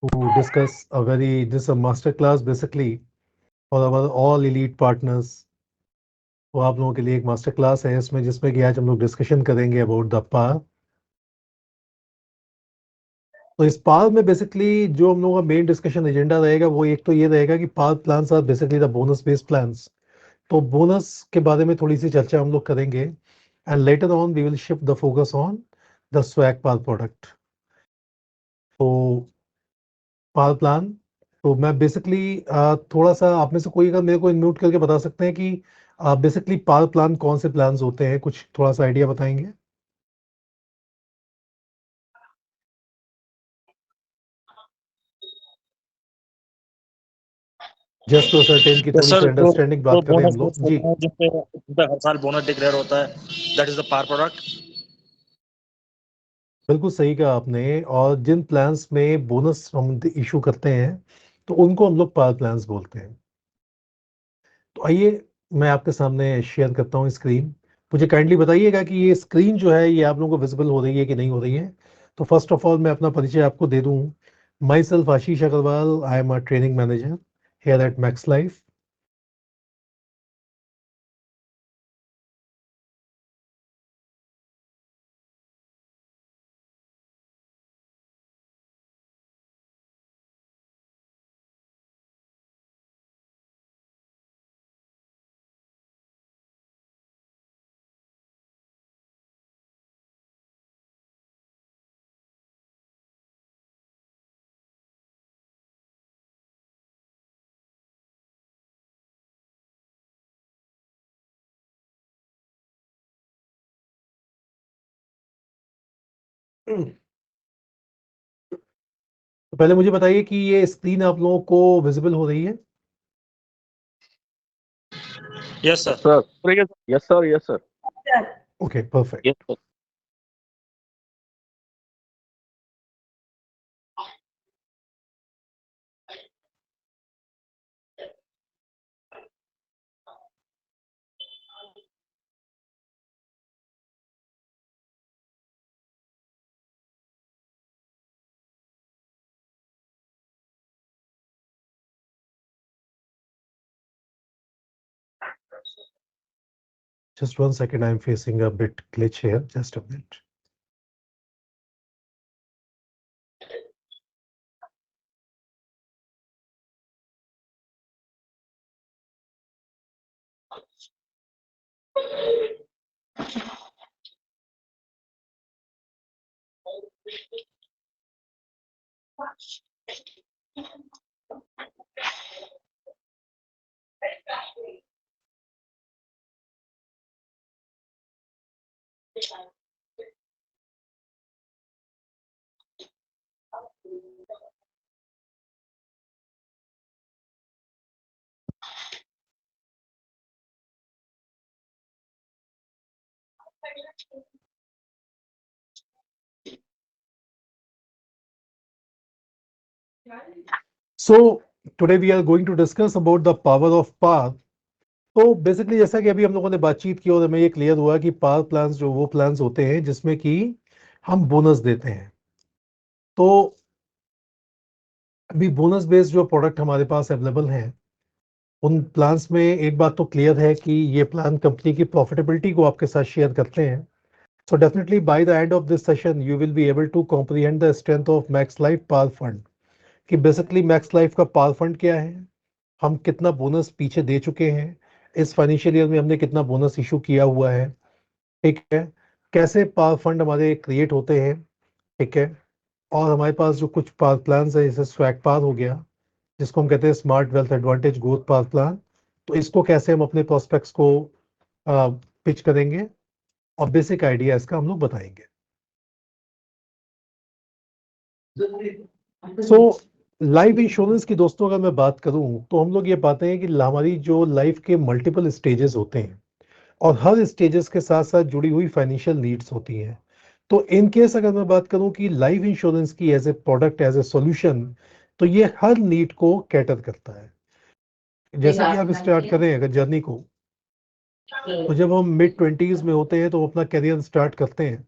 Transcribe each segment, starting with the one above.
to discuss this is a master class basically for our all elite partners. तो आप लोगों के लिए एक मास्टर क्लास है इसमें जिसमें कि आज हम लोग डिस्कशन करेंगे अबाउट द पार। तो इस पार में बेसिकली जो हम लोगों का मेन डिस्कशन एजेंडा रहेगा वो एक तो ये रहेगा कि PAR plans are basically the bonus based plans. तो बोनस के बारे में थोड़ी सी चर्चा हम लोग करेंगे and later on we will shift the focus on the स्वैग पार प्रोडक्ट। तो पावर प्लान, तो मैं बेसिकली थोड़ा सा आप में से कोई अगर मेरे को इनम्यूट करके बता सकते हैं कि बेसिकली पावर प्लान कौन से प्लान्स होते हैं, कुछ थोड़ा सा आइडिया बताएंगे। जस्ट टू सर्टेन की यस थोड़ी सर, सी जो अंडरस्टैंडिंग जो बात करें हम बोनस लोग जी। होता है जिसपे हर साल बोनस डिक्लेयर होता है, that is the par product. बिल्कुल सही कहा आपने। और जिन प्लान्स में बोनस हम इशू करते हैं तो उनको हम लोग पावर प्लान्स बोलते हैं। तो आइए मैं आपके सामने शेयर करता हूँ स्क्रीन। मुझे काइंडली बताइएगा कि ये स्क्रीन जो है ये आप लोगों को विजिबल हो रही है कि नहीं हो रही है। तो फर्स्ट ऑफ ऑल मैं अपना परिचय आपको दे दूं। Myself Ashish Agarwal, I am a training manager here at Max Life. तो पहले मुझे बताइए कि ये स्क्रीन आप लोगों को विजिबल हो रही है। Yes Yes, sir. sir. Yes, sir. Yes, sir. Okay perfect. Yes, sir. Just 1 second, I'm facing a bit glitch here. Just a minute. So today we are going to discuss about the power of PAR. तो basically जैसा कि अभी हम लोगों ने बातचीत की और हमें ये क्लियर हुआ कि पावर प्लान्स जो वो प्लान्स होते हैं जिसमें कि हम बोनस देते हैं। तो अभी बोनस बेस्ड जो प्रोडक्ट हमारे पास अवेलेबल हैं उन प्लान्स में एक बात तो क्लियर है कि ये प्लान कंपनी की प्रॉफिटेबिलिटी को आपके साथ शेयर करते हैं। So definitely by the end of this session you will be able to comprehend the strength of Max Life power fund, कि बेसिकली मैक्स लाइफ का पावर फंड क्या है, हम कितना बोनस पीछे दे चुके हैं, इस फाइनेंशियल ईयर में हमने कितना बोनस इशू किया हुआ है, ठीक है, कैसे पावर फंड हमारे क्रिएट होते हैं, ठीक है, और हमारे पास जो कुछ पावर प्लान है जैसे स्वैग पावर हो गया जिसको हम कहते हैं smart wealth advantage growth power plan. तो इसको कैसे हम अपने प्रोस्पेक्ट्स को पिच करेंगे और बेसिक आइडिया इसका हम लोग बताएंगे। सो लाइफ इंश्योरेंस की दोस्तों अगर मैं बात करूं तो हम लोग ये पाते हैं कि हमारी जो लाइफ के मल्टीपल स्टेजेस होते हैं और हर स्टेजेस के साथ साथ जुड़ी हुई फाइनेंशियल नीड्स होती हैं। तो इन केस अगर मैं बात करूं कि लाइफ इंश्योरेंस की as a product as a solution, तो ये हर नीड को कैटर करता है। जैसे कि आप स्टार्ट करें अगर जर्नी को, तो जब हम मिड 20s में होते हैं तो अपना करियर स्टार्ट करते हैं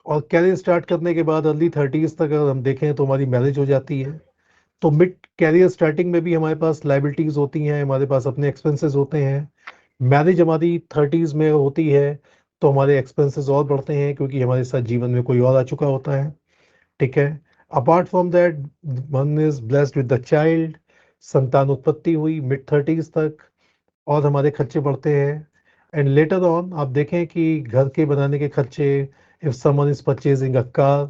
और कैरियर स्टार्ट करने के बाद अर्ली 30s तक अगर हम देखें तो हमारी मैरिज हो जाती है। तो मिड कैरियर स्टार्टिंग में भी हमारे पास लाइबिलिटीज होती हैं, हमारे पास अपने एक्सपेंसेस होते हैं। मैरिज हमारी 30s में होती है तो हमारे एक्सपेंसेस और बढ़ते हैं क्योंकि हमारे साथ जीवन में कोई और आ चुका होता है। ठीक है। Apart from that, one is blessed with the child, संतान उत्पत्ति हुई मिड 30s तक और हमारे खर्चे बढ़ते हैं। एंड लेटर ऑन आप देखें कि घर के बनाने के खर्चे, if someone is purchasing a car,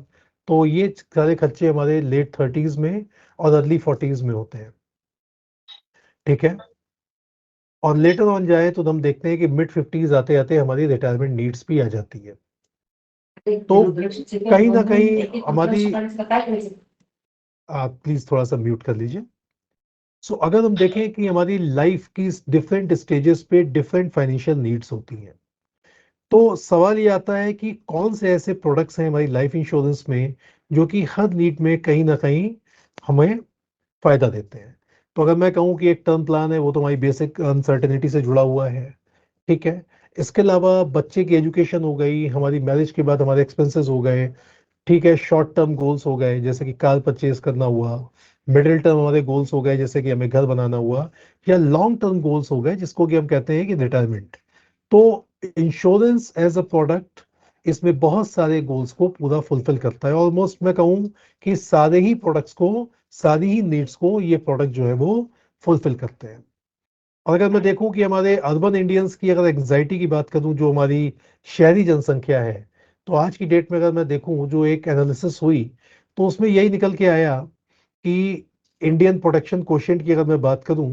तो ये सारे खर्चे हमारे लेट 30s में और अर्ली 40s में होते हैं। ठीक है। और लेटर ऑन जाए तो हम देखते हैं कि मिड 50s आते आते हमारी रिटायरमेंट नीड्स भी आ जाती है। तो कहीं ना कहीं हमारी, आप प्लीज थोड़ा सा म्यूट कर लीजिए। सो अगर हम देखें कि हमारी लाइफ की डिफरेंट स्टेजेस पे डिफरेंट फाइनेंशियल नीड्स होती हैं, तो सवाल ये आता है कि कौन से ऐसे प्रोडक्ट्स हैं हमारी लाइफ इंश्योरेंस में जो कि हर नीड में कहीं ना कहीं हमें फायदा देते हैं। तो अगर मैं कहूँ कि एक टर्म प्लान है, वो तो हमारी बेसिक अनसर्टेनिटी से जुड़ा हुआ है। ठीक है। इसके अलावा बच्चे की एजुकेशन हो गई, हमारी मैरिज के बाद हमारे एक्सपेंसेस हो गए। ठीक है। शॉर्ट टर्म गोल्स हो गए जैसे कि कार परचेज करना हुआ। मिडिल टर्म हमारे गोल्स हो गए जैसे कि हमें घर बनाना हुआ। या लॉन्ग टर्म गोल्स हो गए जिसको कि हम कहते हैं कि रिटायरमेंट। तो इंश्योरेंस एज अ प्रोडक्ट इसमें बहुत सारे गोल्स को पूरा फुलफिल करता है। ऑलमोस्ट मैं कहूँ कि सारे ही प्रोडक्ट्स को, सारी ही नीड्स को ये प्रोडक्ट जो है वो फुलफिल करते हैं। और अगर मैं देखूं कि हमारे अर्बन इंडियंस की अगर एंजाइटी की बात करूं, जो हमारी शहरी जनसंख्या है, तो आज की डेट में अगर मैं देखूं जो एक एनालिसिस हुई तो उसमें यही निकल के आया कि इंडियन प्रोटेक्शन कोशेंट की अगर मैं बात करूं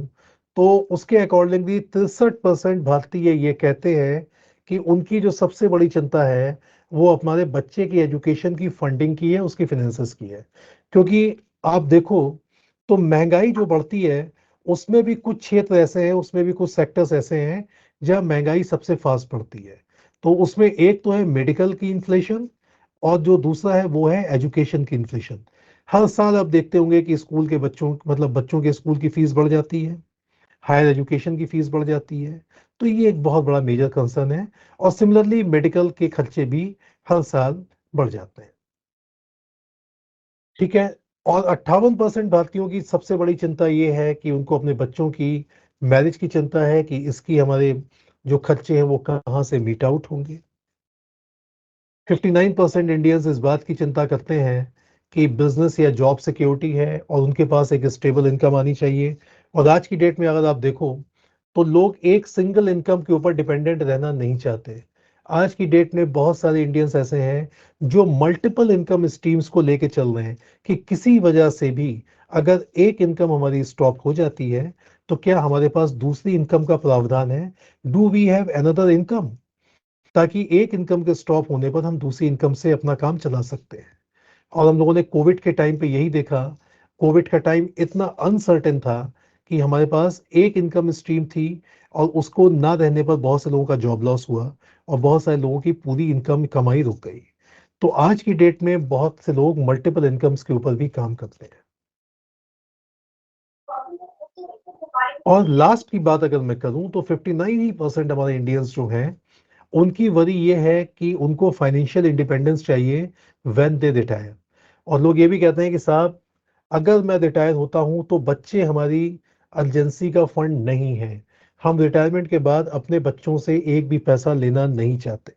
तो उसके अकॉर्डिंगली 63% भारतीय ये कहते हैं कि उनकी जो सबसे बड़ी चिंता है वो हमारे बच्चे की एजुकेशन की फंडिंग की है, उसकी फाइनेंसेस की है। क्योंकि आप देखो तो महंगाई जो बढ़ती है उसमें भी कुछ क्षेत्र ऐसे हैं, उसमें भी कुछ सेक्टर्स ऐसे हैं जहां महंगाई सबसे फास्ट बढ़ती है। तो उसमें एक तो है मेडिकल की इन्फ्लेशन और जो दूसरा है वो है एजुकेशन की इन्फ्लेशन। हर साल आप देखते होंगे कि स्कूल के बच्चों, मतलब बच्चों के स्कूल की फीस बढ़ जाती है, हायर एजुकेशन की फीस बढ़ जाती है। तो ये एक बहुत बड़ा मेजर कंसर्न है। और सिमिलरली मेडिकल के खर्चे भी हर साल बढ़ जाते हैं। ठीक है। और 58% भारतीयों की सबसे बड़ी चिंता ये है कि उनको अपने बच्चों की मैरिज की चिंता है कि इसकी हमारे जो खर्चे हैं वो कहाँ से मीट आउट होंगे। 59% इंडियंस इस बात की चिंता करते हैं कि बिजनेस या जॉब सिक्योरिटी है और उनके पास एक स्टेबल इनकम आनी चाहिए। और आज की डेट में अगर आप देखो तो लोग एक सिंगल इनकम के ऊपर डिपेंडेंट रहना नहीं चाहते। आज की डेट में बहुत सारे इंडियंस ऐसे हैं जो मल्टीपल इनकम स्ट्रीम्स को लेके चल रहे हैं कि किसी वजह से भी अगर एक इनकम हमारी स्टॉप हो जाती है तो क्या हमारे पास दूसरी इनकम का प्रावधान है, do we have another income, ताकि एक इनकम के स्टॉप होने पर हम दूसरी इनकम से अपना काम चला सकते हैं। और हम लोगों ने कोविड के टाइम पे यही देखा। कोविड का टाइम इतना अनसर्टेन था कि हमारे पास एक इनकम स्ट्रीम थी और उसको ना रहने पर बहुत से लोगों का जॉब लॉस हुआ और बहुत सारे लोगों की पूरी इनकम कमाई रुक गई। तो आज की डेट में बहुत से लोग मल्टीपल इनकम्स के ऊपर भी काम करते हैं। और लास्ट की बात अगर मैं करूं तो 59% हमारे इंडियंस जो हैं उनकी वरी ये है कि उनको फाइनेंशियल इंडिपेंडेंस चाहिए व्हेन दे रिटायर। और लोग ये भी कहते हैं कि साहब अगर मैं रिटायर होता हूं तो बच्चे हमारी अर्जेंसी का फंड नहीं है, हम रिटायरमेंट के बाद अपने बच्चों से एक भी पैसा लेना नहीं चाहते।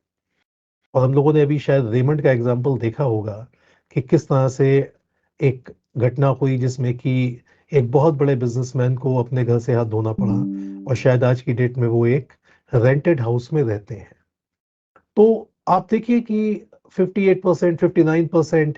और हम लोगों ने अभी शायद रेमंड का एग्जाम्पल देखा होगा कि किस तरह से एक घटना हुई जिसमें कि एक बहुत बड़े बिजनेसमैन को अपने घर से हाथ धोना पड़ा और शायद आज की डेट में वो एक रेंटेड हाउस में रहते हैं। तो आप देखिए कि 58%, 59%,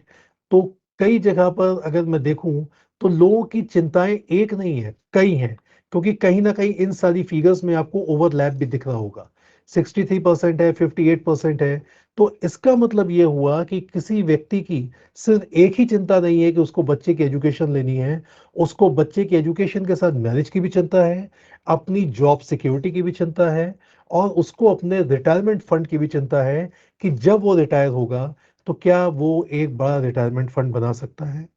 तो कई जगह पर अगर मैं देखूं तो लोगों की चिंताएं एक नहीं है, कई हैं। क्योंकि कहीं ना कहीं इन सारी फिगर्स में आपको ओवरलैप भी दिख रहा होगा। 63% है, 58% है। तो इसका मतलब ये हुआ कि किसी व्यक्ति की सिर्फ एक ही चिंता नहीं है कि उसको बच्चे की एजुकेशन लेनी है, उसको बच्चे की एजुकेशन के साथ मैरिज की भी चिंता है, अपनी जॉब सिक्योरिटी की भी चिंता है और उसको अपने रिटायरमेंट फंड की भी चिंता है कि जब वो रिटायर होगा तो क्या वो एक बड़ा रिटायरमेंट फंड बना सकता है।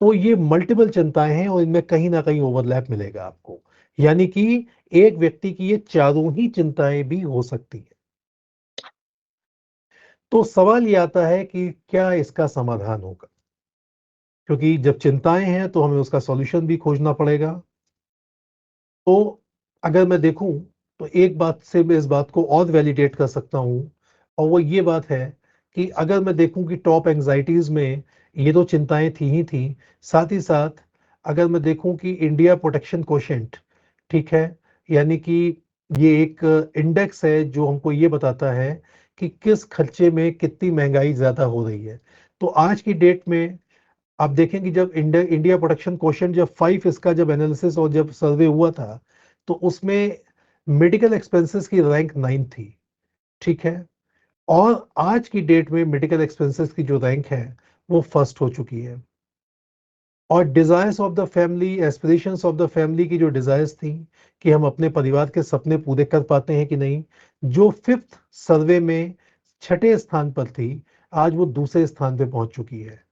तो ये मल्टीपल चिंताएं हैं और इनमें कहीं ना कहीं ओवरलैप मिलेगा आपको। यानी कि एक व्यक्ति की ये चारों ही चिंताएं भी हो सकती है। तो सवाल ये आता है कि क्या इसका समाधान होगा, क्योंकि जब चिंताएं हैं तो हमें उसका सॉल्यूशन भी खोजना पड़ेगा। तो अगर मैं देखूं तो एक बात से मैं इस बात को और वैलिडेट कर सकता हूं, और वो ये बात है कि अगर मैं देखूं कि टॉप एंजाइटीज में ये तो चिंताएं थी ही थी, साथ ही साथ अगर मैं देखूं कि इंडिया प्रोटेक्शन कोशेंट, ठीक है, यानी कि ये एक इंडेक्स है जो हमको ये बताता है कि किस खर्चे में कितनी महंगाई ज्यादा हो रही है। तो आज की डेट में आप देखें कि जब इंडिया इंडिया प्रोडक्शन क्वेश्चन जब 5 इसका जब एनालिसिस और जब सर्वे हुआ था, तो उसमें मेडिकल एक्सपेंसेस की रैंक 9 थी, ठीक है। और आज की डेट में मेडिकल एक्सपेंसेस की जो रैंक है वो फर्स्ट हो चुकी है। और desires of the family, aspirations of the family की जो डिजायर्स थी कि हम अपने परिवार के सपने पूरे कर पाते हैं कि नहीं, जो 5th सर्वे में 6ठे स्थान पर थी, आज वो दूसरे स्थान पे पहुंच चुकी है।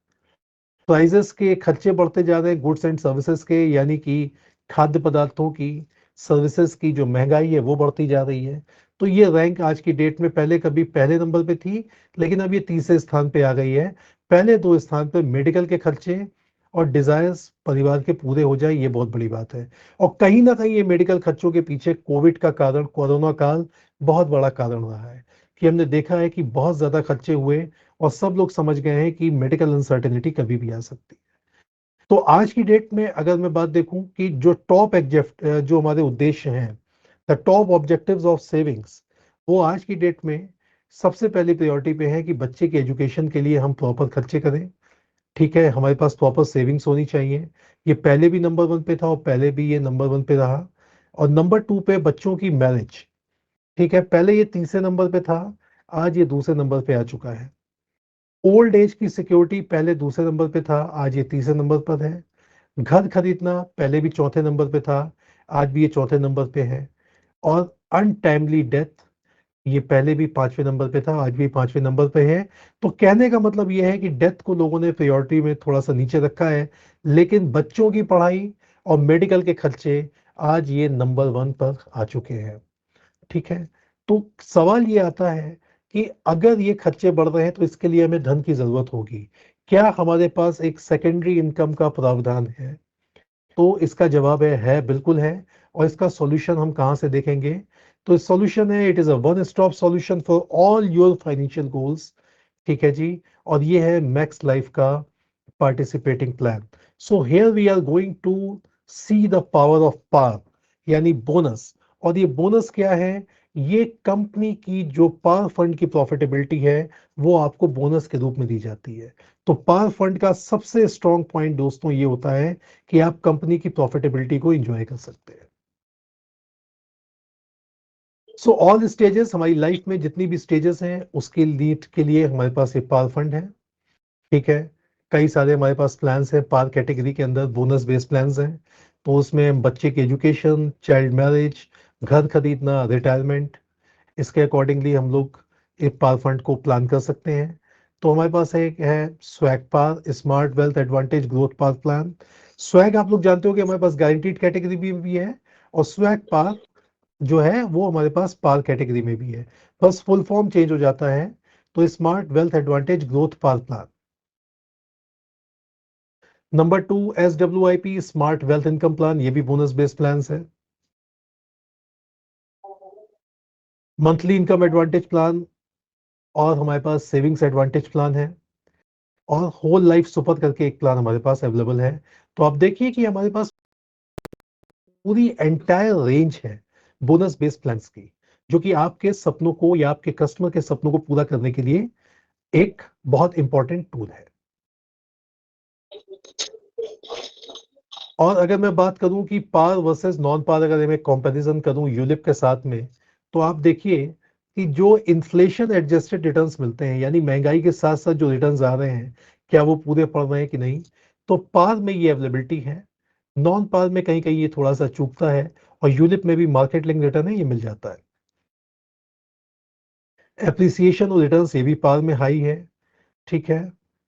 प्राइजेस के खर्चे बढ़ते जा रहे हैं गुड्स एंड सर्विसेज के, यानी कि खाद्य पदार्थों की, सर्विसेज की जो महंगाई है वो बढ़ती जा रही है। तो ये रैंक आज की डेट में पहले कभी पहले नंबर पे थी, लेकिन अब ये तीसरे स्थान पे आ गई है। पहले 2 स्थान पे मेडिकल के खर्चे और डिजायर्स परिवार के पूरे हो जाए, ये बहुत बड़ी बात है। और कहीं ना कहीं ये मेडिकल खर्चों के पीछे कोविड का कारण, कोरोना काल बहुत बड़ा कारण रहा है, कि हमने देखा है कि बहुत ज्यादा खर्चे हुए और सब लोग समझ गए हैं कि मेडिकल अनसर्टेनिटी कभी भी आ सकती है। तो आज की डेट में अगर मैं बात देखूं कि जो टॉप जो हमारे उद्देश्य हैं, the top objectives of savings, वो आज की डेट में सबसे पहली प्रायोरिटी पे है कि बच्चे के एजुकेशन के लिए हम प्रॉपर खर्चे करें, ठीक है, हमारे पास प्रॉपर सेविंग्स होनी चाहिए। ये पहले भी नंबर 1 पे था और पहले भी ये नंबर 1 पे रहा। और नंबर 2 पे बच्चों की मैरिज, ठीक है, पहले ये तीसरे नंबर पे था, आज ये दूसरे नंबर पे आ चुका है। ओल्ड एज की सिक्योरिटी पहले दूसरे नंबर पे था, आज ये तीसरे नंबर पर है। घर खरीदना पहले भी चौथे नंबर पे था, आज भी ये चौथे नंबर पे है। और अनटाइमली डेथ, ये पहले भी 5वें नंबर पे था, आज भी 5वें नंबर पे है। तो कहने का मतलब ये है कि डेथ को लोगों ने प्रायोरिटी में थोड़ा सा नीचे रखा है, लेकिन बच्चों की पढ़ाई और मेडिकल के खर्चे आज ये नंबर 1 पर आ चुके हैं, ठीक है। तो सवाल ये आता है कि अगर ये खर्चे बढ़ रहे हैं तो इसके लिए हमें धन की जरूरत होगी। क्या हमारे पास एक सेकेंडरी इनकम का प्रावधान है? तो इसका जवाब है बिल्कुल है। और इसका सॉल्यूशन हम कहां से देखेंगे? तो सॉल्यूशन है, it is a one stop solution for all your financial goals, ठीक है जी। और ये है मैक्स लाइफ का participating plan. So here we are going to see the power of PAR, यानी बोनस। और ये बोनस क्या है? ये कंपनी की जो पार फंड की प्रॉफिटेबिलिटी है वो आपको बोनस के रूप में दी जाती है। तो पार फंड का सबसे स्ट्रॉन्ग पॉइंट दोस्तों ये होता है कि आप कंपनी की प्रॉफिटेबिलिटी को एंजॉय कर सकते हैं। सो ऑल स्टेजेस, हमारी लाइफ में जितनी भी स्टेजेस हैं उसके लीड के लिए हमारे पास एक पार फंड है, ठीक है। कई सारे हमारे पास प्लान्स हैं पार कैटेगरी के अंदर, बोनस बेस्ड प्लान्स हैं। तो उसमें बच्चे की एजुकेशन, चाइल्ड मैरिज, घर खरीदना, रिटायरमेंट, इसके अकॉर्डिंगली हम लोग एक पार फंड को प्लान कर सकते हैं। तो हमारे पास एक है स्वैग पार, smart wealth advantage growth PAR plan. Swag आप लोग जानते हो कि हमारे पास गारंटीड कैटेगरी भी है, और स्वैग पार जो है वो हमारे पास पार कैटेगरी में भी है, बस फुल फॉर्म चेंज हो जाता है। तो smart wealth advantage growth PAR plan. Number 2, SWIP smart wealth income plan, ये भी बोनस बेस्ड प्लान है। मंथली इनकम एडवांटेज प्लान, और हमारे पास सेविंग्स एडवांटेज प्लान है, और होल लाइफ सुपर करके एक प्लान हमारे पास अवेलेबल है। तो आप देखिए कि हमारे पास पूरी एंटायर रेंज है बोनस बेस्ड प्लान्स की, जो कि आपके सपनों को या आपके कस्टमर के सपनों को पूरा करने के लिए एक बहुत इंपॉर्टेंट टूल है। और अगर मैं बात करूं कि पार वर्सेस नॉन पार, अगर मैं कंपैरिजन करूं यूलिप के साथ में, तो आप देखिए कि जो इन्फ्लेशन एडजस्टेड रिटर्न्स मिलते हैं, यानी महंगाई के साथ साथ जो रिटर्न्स आ रहे हैं, क्या वो पूरे पड़ रहे हैं कि नहीं, तो पार में ये अवेलेबिलिटी है। नॉन पार में कहीं कहीं ये थोड़ा सा चूकता है, और यूलिप में भी मार्केट लिंक रिटर्न है, ये मिल जाता है। एप्रिसिएशन और रिटर्न्स ये भी पार में हाई है, ठीक है।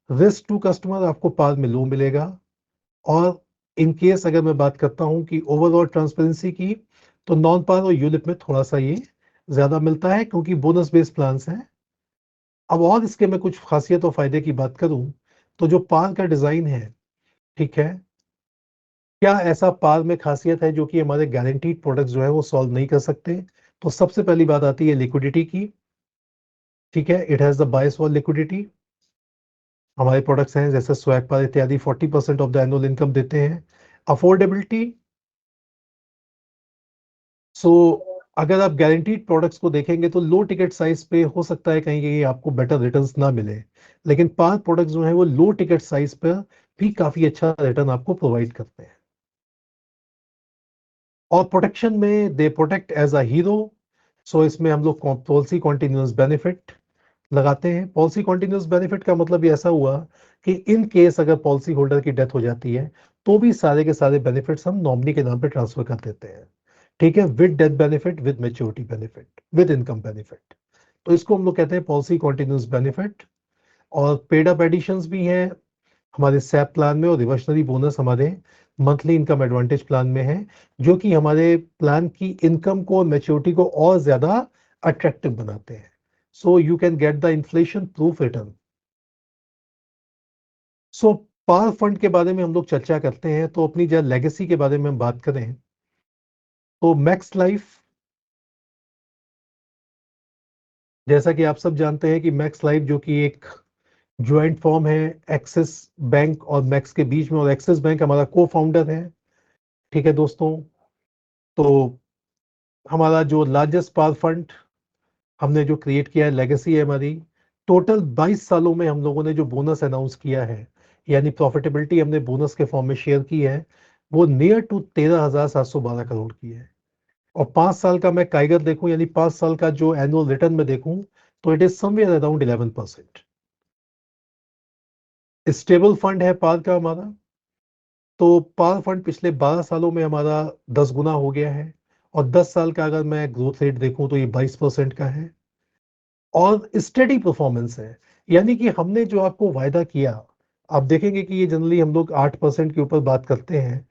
रिस्क टू कस्टमर आपको पार में लो मिलेगा। और इन केस अगर मैं बात करता हूं कि ओवरऑल ट्रांसपेरेंसी की, तो नॉन पार और यूलिप में थोड़ा सा ये ज्यादा मिलता है, क्योंकि बोनस बेस्ड प्लान्स हैं। अब और इसके मैं कुछ खासियत और फायदे की बात करूं तो जो पार का डिजाइन है, ठीक है, क्या ऐसा पार में खासियत है जो कि हमारे गारंटीड प्रोडक्ट्स जो है वो सॉल्व नहीं कर सकते? तो सबसे पहली बात आती है लिक्विडिटी की, ठीक है। It has the bias for liquidity. हमारे प्रोडक्ट्स हैं जैसे स्वैग पार इत्यादि 40% ऑफ द एनुअल इनकम देते हैं। अफोर्डेबिलिटी, सो अगर आप गारंटीड प्रोडक्ट्स को देखेंगे तो लो टिकट साइज पे हो सकता है कहीं कहीं आपको बेटर रिटर्न्स ना मिले, लेकिन पार प्रोडक्ट्स जो है वो लो टिकट साइज पर भी काफी अच्छा रिटर्न आपको प्रोवाइड करते हैं। और प्रोटेक्शन में they protect as a hero. So इसमें हम लोग पॉलिसी कॉन्टिन्यूस बेनिफिट लगाते हैं। पॉलिसी कॉन्टिन्यूस बेनिफिट का मतलब ये ऐसा हुआ कि इन केस अगर पॉलिसी होल्डर की डेथ हो जाती है तो भी सारे के सारे बेनिफिट्स हम नॉमिनी के नाम पे ट्रांसफर कर देते हैं, ठीक है, with death benefit, with maturity benefit, with income benefit. तो इसको हम लोग कहते हैं पॉलिसी कॉन्टिन्यूस बेनिफिट। और पेड अप एडिशंस भी हैं हमारे सैप प्लान में, और रिवर्सनरी बोनस हमारे मंथली इनकम एडवांटेज प्लान में है, जो कि हमारे प्लान की इनकम को और मेच्योरिटी को और ज्यादा अट्रैक्टिव बनाते हैं। So you can get the inflation proof return. So par fund के बारे में हम लोग चर्चा करते हैं, तो अपनी जब लेगेसी के बारे में हम बात करें तो मैक्स लाइफ, जैसा कि आप सब जानते हैं कि मैक्स लाइफ जो कि एक ज्वाइंट फॉर्म है एक्सिस बैंक और मैक्स के बीच में, और एक्सिस बैंक हमारा को फाउंडर है, ठीक है दोस्तों। तो हमारा जो लार्जेस्ट पावर फंड हमने जो क्रिएट किया है, लेगेसी है हमारी। टोटल 22 सालों में हम लोगों ने जो बोनस अनाउंस किया है, यानी प्रॉफिटेबिलिटी हमने बोनस के फॉर्म में शेयर की है, वो नियर टू 13,712 करोड़ की है। और 5 साल का मैं काइगर देखूं, यानी 5 साल का जो एनुअल रिटर्न में देखूं, तो it is somewhere around 11%। Stable fund है पार का हमारा। तो पार फंड पिछले 12 सालों में हमारा 10 गुना हो गया है। और 10 साल का अगर मैं ग्रोथ रेट देखूं तो ये 22% का है। और स्टेडी परफॉर्मेंस है, यानी कि हमने जो आपको वायदा किया, आप देखेंगे कि ये जनरली हम लोग 8% के ऊपर बात करते हैं,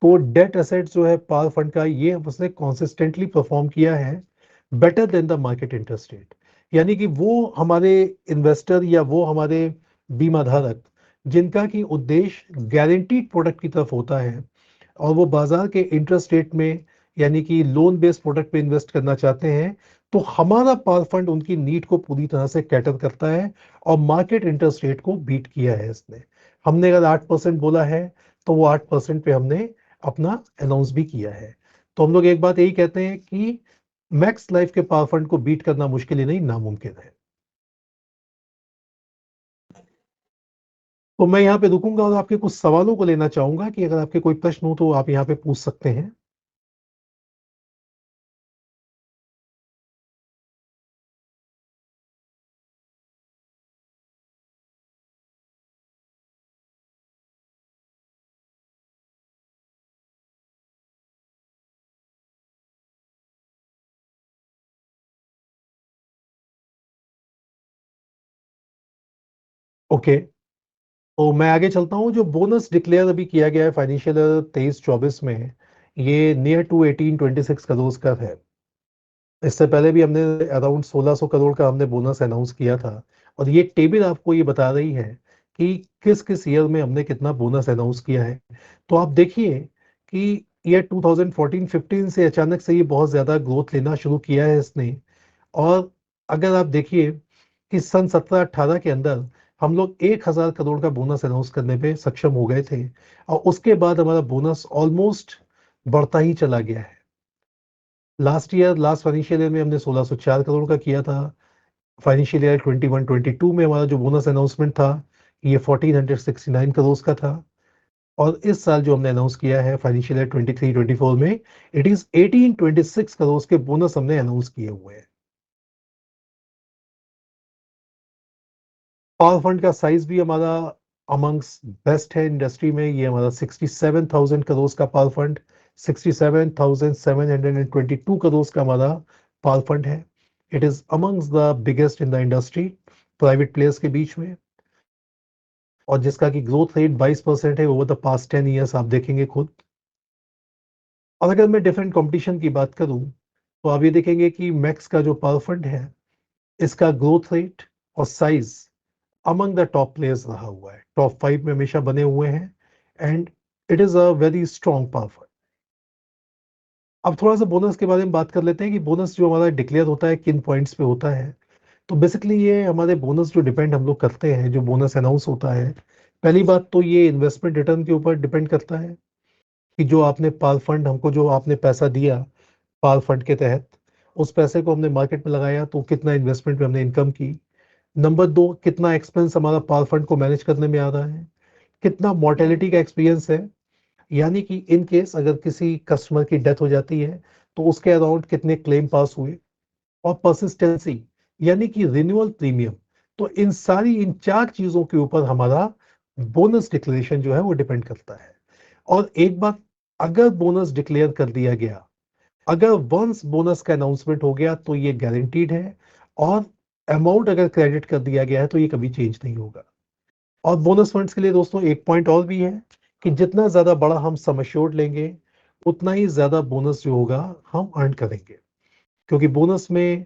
तो डेट एसेट जो है पावर फंड का, ये उसने कॉन्सिस्टेंटली परफॉर्म किया है better than the market interest rate. यानी कि वो हमारे इन्वेस्टर या वो हमारे बीमा धारक जिनका कि उद्देश्य गारंटीड प्रोडक्ट की तरफ होता है, और वो बाजार के इंटरेस्ट रेट में यानी कि लोन बेस्ड प्रोडक्ट पे इन्वेस्ट करना चाहते हैं, तो हमारा पावर फंड उनकी नीड को पूरी तरह से कैटर करता है, और मार्केट इंटरेस्ट रेट को बीट किया है इसने। हमने अगर 8% बोला है तो वो 8% पे हमने अपना अनाउंस भी किया है। तो हम लोग एक बात यही कहते हैं कि मैक्स लाइफ के पावर फंड को बीट करना मुश्किल ही नहीं, नामुमकिन है। तो मैं यहाँ पे रुकूंगा और आपके कुछ सवालों को लेना चाहूंगा कि अगर आपके कोई प्रश्न हो तो आप यहाँ पे पूछ सकते हैं। ओके, तो मैं आगे चलता हूँ। जो बोनस डिक्लेयर अभी किया गया है फाइनेंशियल 23-24 में, ये नियर टू 1826 करोड़ का है। इससे पहले भी हमने अराउंड 1600 करोड़ का हमने बोनस अनाउंस किया था। और ये टेबल आपको ये बता रही है कि किस किस ईयर में हमने कितना बोनस अनाउंस किया है। तो आप देखिए कि ईयर 2014-15 से अचानक से ये बहुत ज्यादा ग्रोथ लेना शुरू किया है इसने। और अगर आप देखिए कि सन 17-18 के अंदर हम लोग 1,000 करोड़ का बोनस अनाउंस करने पे सक्षम हो गए थे, और उसके बाद हमारा बोनस ऑलमोस्ट बढ़ता ही चला गया है। लास्ट फाइनेंशियल ईयर में हमने 1,604 करोड़ का किया था। फाइनेंशियल ईयर 21-22 में हमारा जो बोनस अनाउंसमेंट था, ये 1,469 करोड़ का था। और इस साल जो हमने अनाउंस किया है फाइनेंशियल ईयर 23-24 में, इट इज 1,826 करोड़ के बोनस हमने अनाउंस किए हुए हैं। पावर फंड का साइज भी हमारा अमंग्स बेस्ट है इंडस्ट्री में। ये हमारा 67,000 करोड़ का पावर फंड, 67,722 करोड़ का हमारा पावर फंड है। It is amongst the biggest in the industry private players के बीच में। और जिसका कि ग्रोथ रेट 22% है ओवर द पास्ट 10 ईयर्स, आप देखेंगे खुद। और अगर मैं डिफरेंट कंपटीशन की बात करूं तो आप ये देखेंगे कि मैक्स का जो पावर फंड है, इसका ग्रोथ रेट और size among the top players रहा हुआ है, टॉप 5 में हमेशा बने हुए हैं, and it is a very strong power. अब थोड़ा सा बोनस के बारे में बात कर लेते हैं कि बोनस जो हमारा डिक्लेयर होता है किन पॉइंट्स पे होता है। तो बेसिकली ये हमारे बोनस जो डिपेंड हम लोग करते हैं, जो बोनस अनाउंस होता है, पहली बात तो ये इन्वेस्टमेंट रिटर्न के ऊपर डिपेंड करता है कि जो आपने पाल फंड हमको जो आपने पैसा दिया पाल फंड के तहत, उस पैसे को हमने मार्केट में लगाया तो कितना इन्वेस्टमेंट में हमने इनकम की। नंबर 2, कितना एक्सपेंस हमारा पाल फंड को मैनेज करने में आ रहा है, कितना मोर्टेलिटी का एक्सपीरियंस है, यानी कि इन केस अगर किसी कस्टमर की डेथ हो जाती है तो उसके अराउंड कितने क्लेम पास हुए, और परसिस्टेंसी यानी कि रिन्यूअल प्रीमियम। तो इन चार चीजों के ऊपर हमारा बोनस डिक्लेरेशन जो है वो डिपेंड करता है। और एक बात, अगर बोनस डिक्लेयर कर दिया गया, अगर वंस बोनस का अनाउंसमेंट हो गया तो ये गारंटीड है, और अमाउंट अगर क्रेडिट कर दिया गया है तो ये कभी चेंज नहीं होगा। और बोनस फंड्स के लिए दोस्तों एक पॉइंट और भी है कि जितना ज्यादा बड़ा हम सम एश्योर्ड लेंगे, उतना ही ज्यादा बोनस जो होगा हम अर्न करेंगे, क्योंकि बोनस में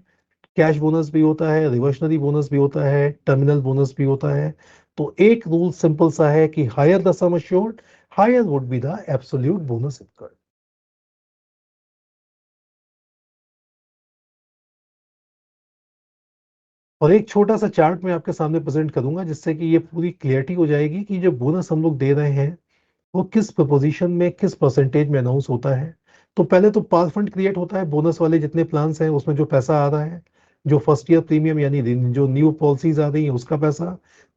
कैश बोनस भी होता है, रिवर्सनरी बोनस भी होता है, टर्मिनल बोनस भी होता है। तो एक रूल सिंपल सा है कि higher the sum assured, higher would be the absolute bonus incurred. और एक छोटा सा चार्ट मैं आपके सामने प्रेजेंट करूंगा जिससे कि ये पूरी क्लियरिटी हो जाएगी कि जो बोनस हम लोग दे रहे हैं वो किस प्रोपोजिशन में, किस परसेंटेज में अनाउंस होता है। तो पहले तो पाल फंड क्रिएट होता है, बोनस वाले जितने प्लान्स हैं उसमें जो पैसा आ रहा है, जो फर्स्ट ईयर प्रीमियम यानी जो न्यू पॉलिसीज आ रही है उसका पैसा,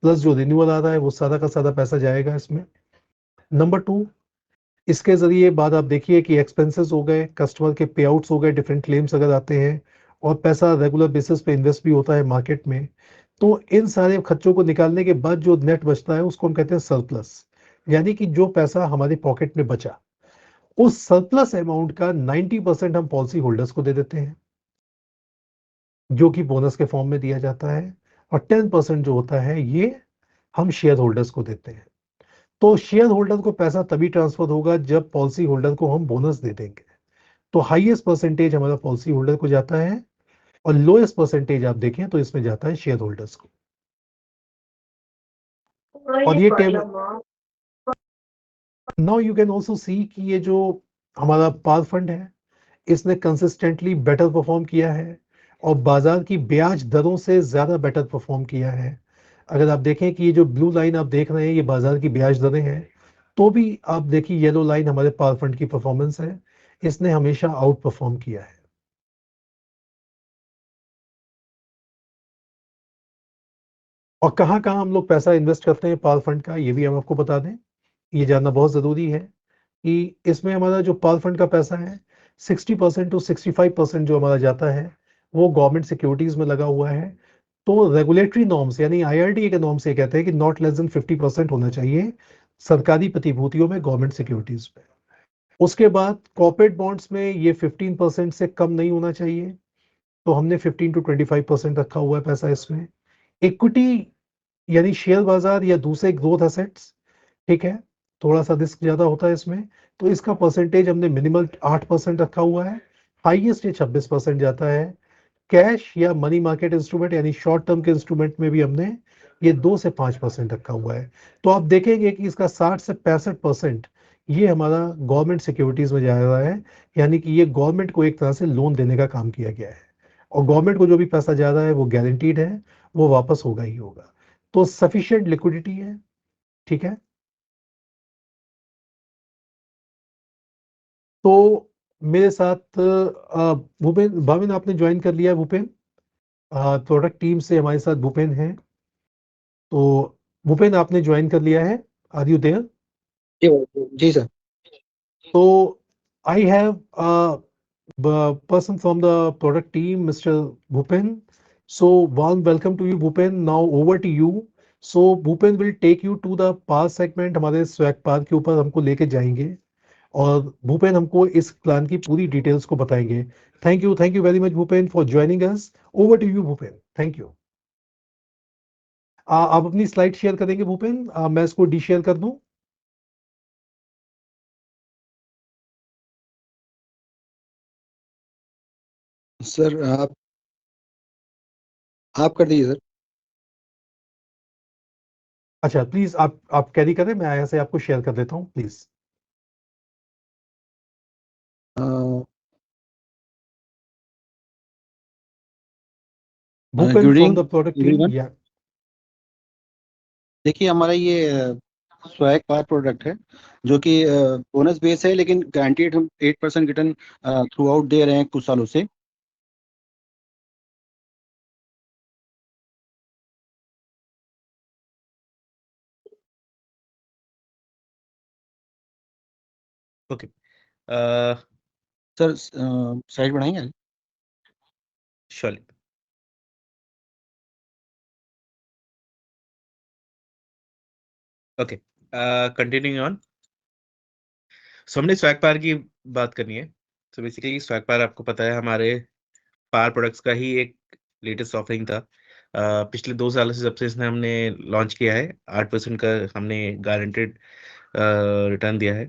प्लस जो रिन्यूअल आ रहा है वो सारा का सारा पैसा जाएगा इसमें। नंबर 2, इसके जरिए बाद आप देखिए कि एक्सपेंसेस हो गए, कस्टमर के पे आउट्स हो गए, डिफरेंट क्लेम्स अगर आते हैं, और पैसा रेगुलर बेसिस पे इन्वेस्ट भी होता है मार्केट में। तो इन सारे खर्चों को निकालने के बाद जो नेट बचता है उसको हम कहते हैं सरप्लस, यानी कि जो पैसा हमारे पॉकेट में बचा, उस सरप्लस अमाउंट का 90% हम पॉलिसी होल्डर्स को दे देते हैं, जो कि बोनस के फॉर्म में दिया जाता है, और 10% जो होता है ये हम शेयर होल्डर्स को देते हैं। तो शेयर होल्डर को पैसा तभी ट्रांसफर होगा जब पॉलिसी होल्डर को हम बोनस दे देंगे। तो हाईएस्ट परसेंटेज हमारा पॉलिसी होल्डर को जाता है, और लोएस्ट परसेंटेज आप देखें तो इसमें जाता है शेयर होल्डर्स को। और ये table, now you can also see कि ये जो हमारा पाल फंड है इसने कंसिस्टेंटली बेटर परफॉर्म किया है, और बाजार की ब्याज दरों से ज्यादा बेटर परफॉर्म किया है। अगर आप देखें कि ये जो ब्लू लाइन आप देख रहे हैं ये बाजार की ब्याज दरें हैं, तो भी आप देखिए येलो लाइन हमारे पावर फंड की परफॉर्मेंस है, इसने हमेशा आउट परफॉर्म किया है। और कहाँ कहाँ हम लोग पैसा इन्वेस्ट करते हैं पावर फंड का, ये भी हम आपको बता दें, ये जानना बहुत जरूरी है कि इसमें हमारा जो पावर फंड का पैसा है 60% टू 65% जो हमारा जाता है वो गवर्नमेंट सिक्योरिटीज में लगा हुआ है। तो रेगुलेटरी नॉर्म्स यानी आईआरडीए के नॉर्म्स ये कहते हैं कि नॉट लेस देन 50% होना चाहिए सरकारी प्रतिभूतियों में, गवर्नमेंट सिक्योरिटीज में। उसके बाद कॉर्पोरेट बॉन्ड्स में ये 15% से कम नहीं होना चाहिए, तो हमने 15 to 25% रखा हुआ है पैसा इसमें। इक्विटी यानी शेयर बाजार या दूसरे ग्रोथ एसेट्स, ठीक है, थोड़ा सा रिस्क ज्यादा होता है इसमें, तो इसका परसेंटेज हमने मिनिमल 8% रखा हुआ है, हाईएस्ट ये 26% जाता है। कैश या मनी मार्केट इंस्ट्रूमेंट यानी शॉर्ट टर्म के इंस्ट्रूमेंट में भी हमने ये 2 से 5% रखा हुआ है। तो आप देखेंगे कि इसका 60 से 65% ये हमारा गवर्नमेंट सिक्योरिटीज में जा रहा है, यानी कि ये गवर्नमेंट को एक तरह से लोन देने का काम किया गया है, और गवर्नमेंट को जो भी पैसा जा रहा है वो गारंटीड है, वो वापस होगा ही होगा। तो सफिशिएंट लिक्विडिटी है, ठीक है। तो मेरे साथ भूपेन भाविन आपने ज्वाइन कर लिया है, भूपेन प्रोडक्ट टीम से हमारे साथ भूपेन है। तो भूपेन आपने ज्वाइन कर लिया है, आर यू देयर? जी सर। तो I have person from the product team, Mr. Bhupen. So warm welcome to you, Bhupen. Now over to you. So Bhupen will take you to the par segment, हमारे swag पार के ऊपर हमको लेके जाएंगे, और भूपेन हमको इस प्लान की पूरी डिटेल्स को बताएंगे। Thank you very much Bhupen for joining us. Over to you Bhupen, thank you. आप अपनी स्लाइड शेयर करेंगे भूपेन? मैं इसको डी शेयर कर दूं? सर आप कर दीजिए सर। अच्छा प्लीज आप कैरी करें, मैं यहाँ से आपको शेयर कर देता हूँ please. Bhupen good from evening the product team. Everyone. या देखिए हमारा ये स्वैग पार प्रोडक्ट है जो कि बोनस बेस है, लेकिन गारंटीड हम 8% रिटर्न थ्रू आउट दे रहे हैं कुछ सालों से। ओके। सर साइड बढ़ाएंगे। Surely. Okay, continuing on. So हमने स्वैग पार की बात करनी है। सो बेसिकली स्वैग पार आपको पता है हमारे पार प्रोडक्ट्स का ही एक लेटेस्ट ऑफरिंग था। पिछले 2 साल से जब से इसने हमने लॉन्च किया है 8% का हमने गारंटेड रिटर्न दिया है,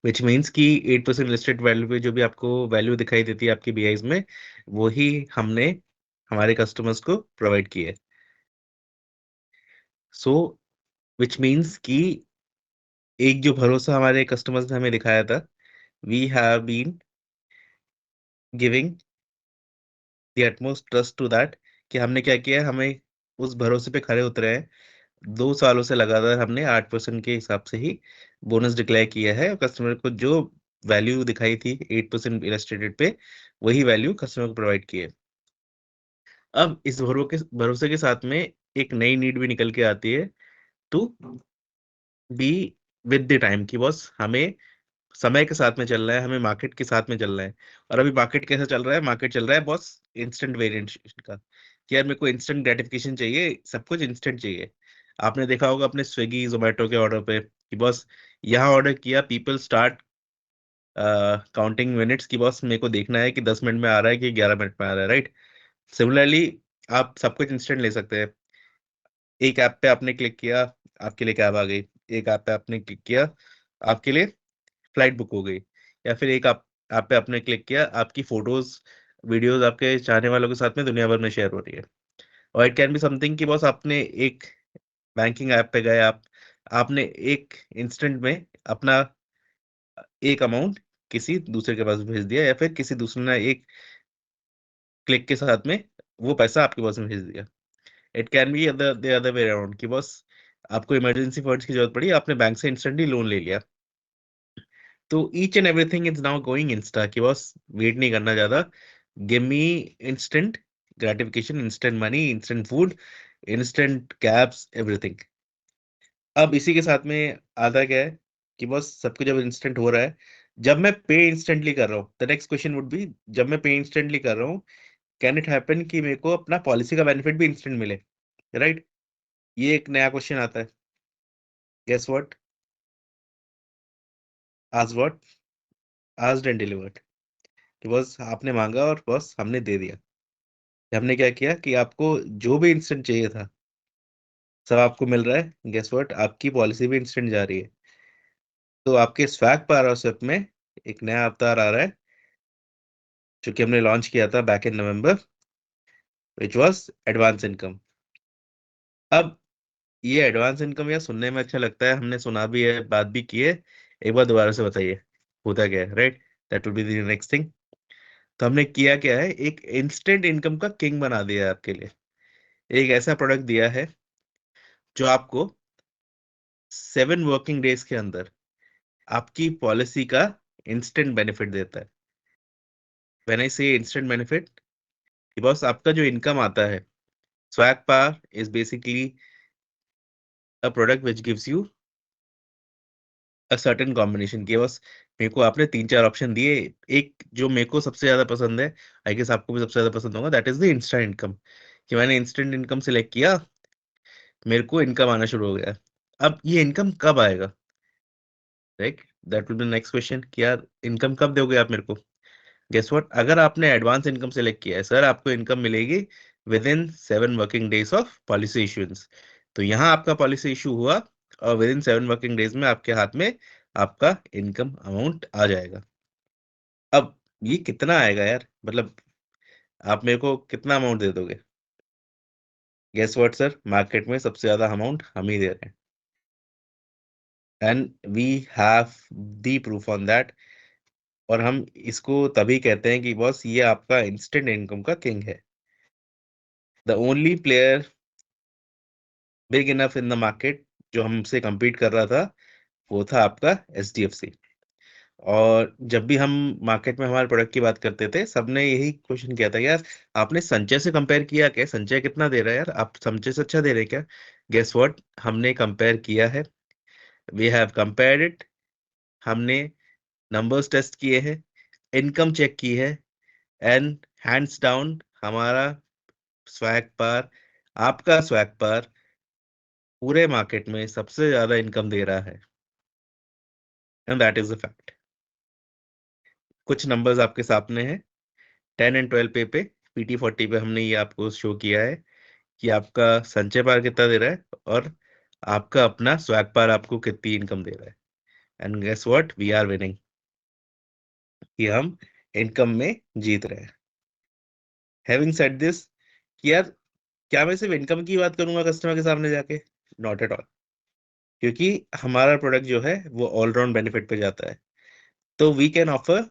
विच मीन्स कि 8% लिस्टेड वैल्यू पे जो भी आपको वैल्यू दिखाई देती है आपकी बीआईज में, वही हमने हमारे कस्टमर्स को प्रोवाइड की है। सो विच मीन्स कि एक जो भरोसा हमारे कस्टमर्स ने हमें दिखाया था, we have been giving the utmost trust to that, कि हमने क्या किया है, हमें उस भरोसे पे खरे उतरे हैं। 2 सालों से लगातार हमने 8% के हिसाब से ही बोनस डिक्लेयर किया है, और कस्टमर को जो वैल्यू दिखाई थी 8% इलस्ट्रेटेड पे, वही वैल्यू कस्टमर को प्रोवाइड की है। अब इस भरोसे के साथ में एक नई नीड भी निकल के आती है, to be with the time, की बॉस हमें समय के साथ में चल रहा है, हमें मार्केट के साथ में चल रहा है। और अभी मार्केट कैसा चल रहा है? मार्केट चल रहा है बॉस इंस्टेंट वेरिएंट का, कि यार मेरे को इंस्टेंट ग्रेटिफिकेशन चाहिए, सब कुछ इंस्टेंट चाहिए। आपने देखा होगा अपने स्विगी जोमेटो के ऑर्डर पे कि बॉस यहाँ ऑर्डर किया, पीपल स्टार्ट काउंटिंग मिनट्स, की बॉस मेरे को देखना है कि 10 मिनट में आ रहा है कि 11 मिनट में आ रहा है, राइट? सिमिलरली आप सब कुछ इंस्टेंट ले सकते हैं। एक ऐप पे आपने क्लिक किया, आपके लिए कैब आ गई। एक ऐप पे आपने क्लिक किया, आपके लिए फ्लाइट बुक हो गई। या फिर एक आप पे आपने क्लिक किया, आपकी फोटोज वीडियोस आपके चाहने वालों के साथ में दुनिया भर में शेयर हो रही है। और इट कैन बी समथिंग कि बॉस आपने एक बैंकिंग ऐप पे गए, आपने एक इंस्टेंट में अपना एक अमाउंट किसी दूसरे के पास भेज दिया, या फिर किसी दूसरे ने एक क्लिक के साथ में वो पैसा आपके पास में भेज दिया। It can be the other way around, कि बॉस आपको इमरजेंसी फंड्स की जरूरत पड़ी, आपने बैंक से इंस्टेंटली लोन ले लिया। तो each and everything is now going Insta, कि बस वेट नहीं करना ज्यादा, give me instant gratification, instant money, instant food, instant cabs, everything. अब इसी के साथ में आता क्या है कि बस सब कुछ जब इंस्टेंट हो रहा है, जब मैं पे इंस्टेंटली कर रहा हूँ, the next question would be, जब मैं पे इंस्टेंटली कर रहा हूँ, कैन इट हैपन कि मेरे को अपना पॉलिसी का बेनिफिट भी इंस्टेंट मिले, राइट? ये एक नया क्वेश्चन आता है। Guess what? आज व्हाट? Asked and delivered. कि बस आपने मांगा और बस हमने दे दिया। हमने क्या किया कि आपको जो भी इंस्टेंट चाहिए था, सब आपको मिल रहा है। Guess what? आपकी पॉलिसी भी इंस्टेंट जा रही है। तो आपके स्वैग पावरशिप में एक नया अवतार आ रहा है, जो कि हमने लॉन्च किया था back in November, which was advance income. अब ये एडवांस इनकम या सुनने में अच्छा लगता है, हमने सुना भी है, बात भी की है। एक बार दोबारा से बताइए होता क्या है, right? That will be the next thing. तो हमने किया क्या है, एक इंस्टेंट इनकम का किंग बना दिया है आपके लिए। एक ऐसा प्रोडक्ट दिया है जो आपको 7 वर्किंग डेज के अंदर आपकी पॉलिसी का इंस्टेंट बेनिफिट देता है। व्हेन आई से इंस्टेंट बेनिफिट, बस आपका जो इनकम आता है, swag power is basically a product which gives you a certain combination, की बस मेरे को आपने 3-4 ऑप्शन दिए। एक जो मेरे को सबसे ज्यादा पसंद है, आई गेस आपको भी सबसे ज्यादा पसंद होगा, that is the instant income. कि मैंने इंस्टेंट इनकम सिलेक्ट किया, मेरे को इनकम आना शुरू हो गया। अब ये इनकम कब आएगा, right? That will be next question, कि यार इनकम कब दोगे आप मेरे को? Guess what? अगर आपने एडवांस इनकम सेलेक्ट किया है, सर आपको इनकम मिलेगी with in 7 working days of policy issuance. तो यहाँ आपका पॉलिसी इशू हुआ, और विद इन 7 वर्किंग डेज में आपके हाथ में आपका इनकम अमाउंट आ जाएगा। अब ये कितना आएगा यार, मतलब आप मेरे को कितना अमाउंट दे दोगे? गेस व्हाट सर, मार्केट में सबसे ज्यादा अमाउंट हम ही दे रहे हैं, and we have the proof on that. और हम इसको तभी कहते हैं कि बॉस ये आपका इंस्टेंट इनकम का किंग है। The only player big enough in the market जो हमसे compete कर रहा था वो था आपका HDFC। और जब भी हम मार्केट में हमारे प्रोडक्ट की बात करते थे, सबने यही क्वेश्चन किया था, यार आपने संचय से कंपेयर किया क्या? संचय कितना दे रहा है यार, आप संचय से अच्छा दे रहे हैं क्या? गेस व्हाट, हमने कंपेयर किया है, वी हैव कंपेयर्ड इट। हमने नंबर्स टेस्ट किए हैं, इनकम चेक की है, एंड हैंड्स डाउन हमारा स्वैग पार, आपका स्वैग पार पूरे मार्केट में सबसे ज्यादा इनकम दे रहा है, and that is the fact. कुछ नंबर्स आपके सामने हैं, 10 एंड 12 पे PT40 पे हमने ये आपको शो किया है कि आपका संचय पार कितना दे रहा है और आपका अपना स्वैग पार आपको कितनी इनकम दे रहा है, and guess what, we are winning, कि हम इनकम में जीत रहे हैं। हैविंग सेड दिस, कि यार क्या मैं सिर्फ इनकम की बात करूंगा कस्टमर के सामने जाके? नॉट एट ऑल, क्योंकि हमारा प्रोडक्ट जो है वो ऑलराउंड बेनिफिट पे जाता है। तो वी कैन ऑफर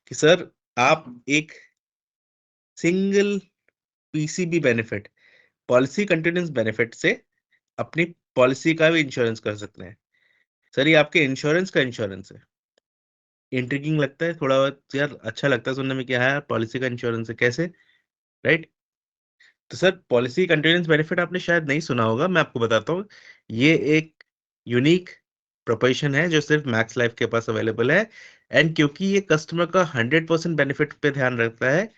कि सर आप एक single PCB benefit, policy continuous benefit से अपनी पॉलिसी का भी इंश्योरेंस कर सकते हैं। सर ये आपके इंश्योरेंस का इंश्योरेंस है। इंट्रिगिंग लगता है थोड़ा बहुत यार, अच्छा लगता है सुनने में, क्या है यार पॉलिसी का इंश्योरेंस है, कैसे? राइट? तो सर पॉलिसी कंटिन्यूस बेनिफिट आपने शायद नहीं सुना होगा, मैं आपको बताता हूँ। ये एक यूनिक प्रोपोजिशन है जो सिर्फ मैक्स लाइफ के पास अवेलेबल है, एंड क्योंकि ये कस्टमर का 100% बेनिफिट पे ध्यान रखता है,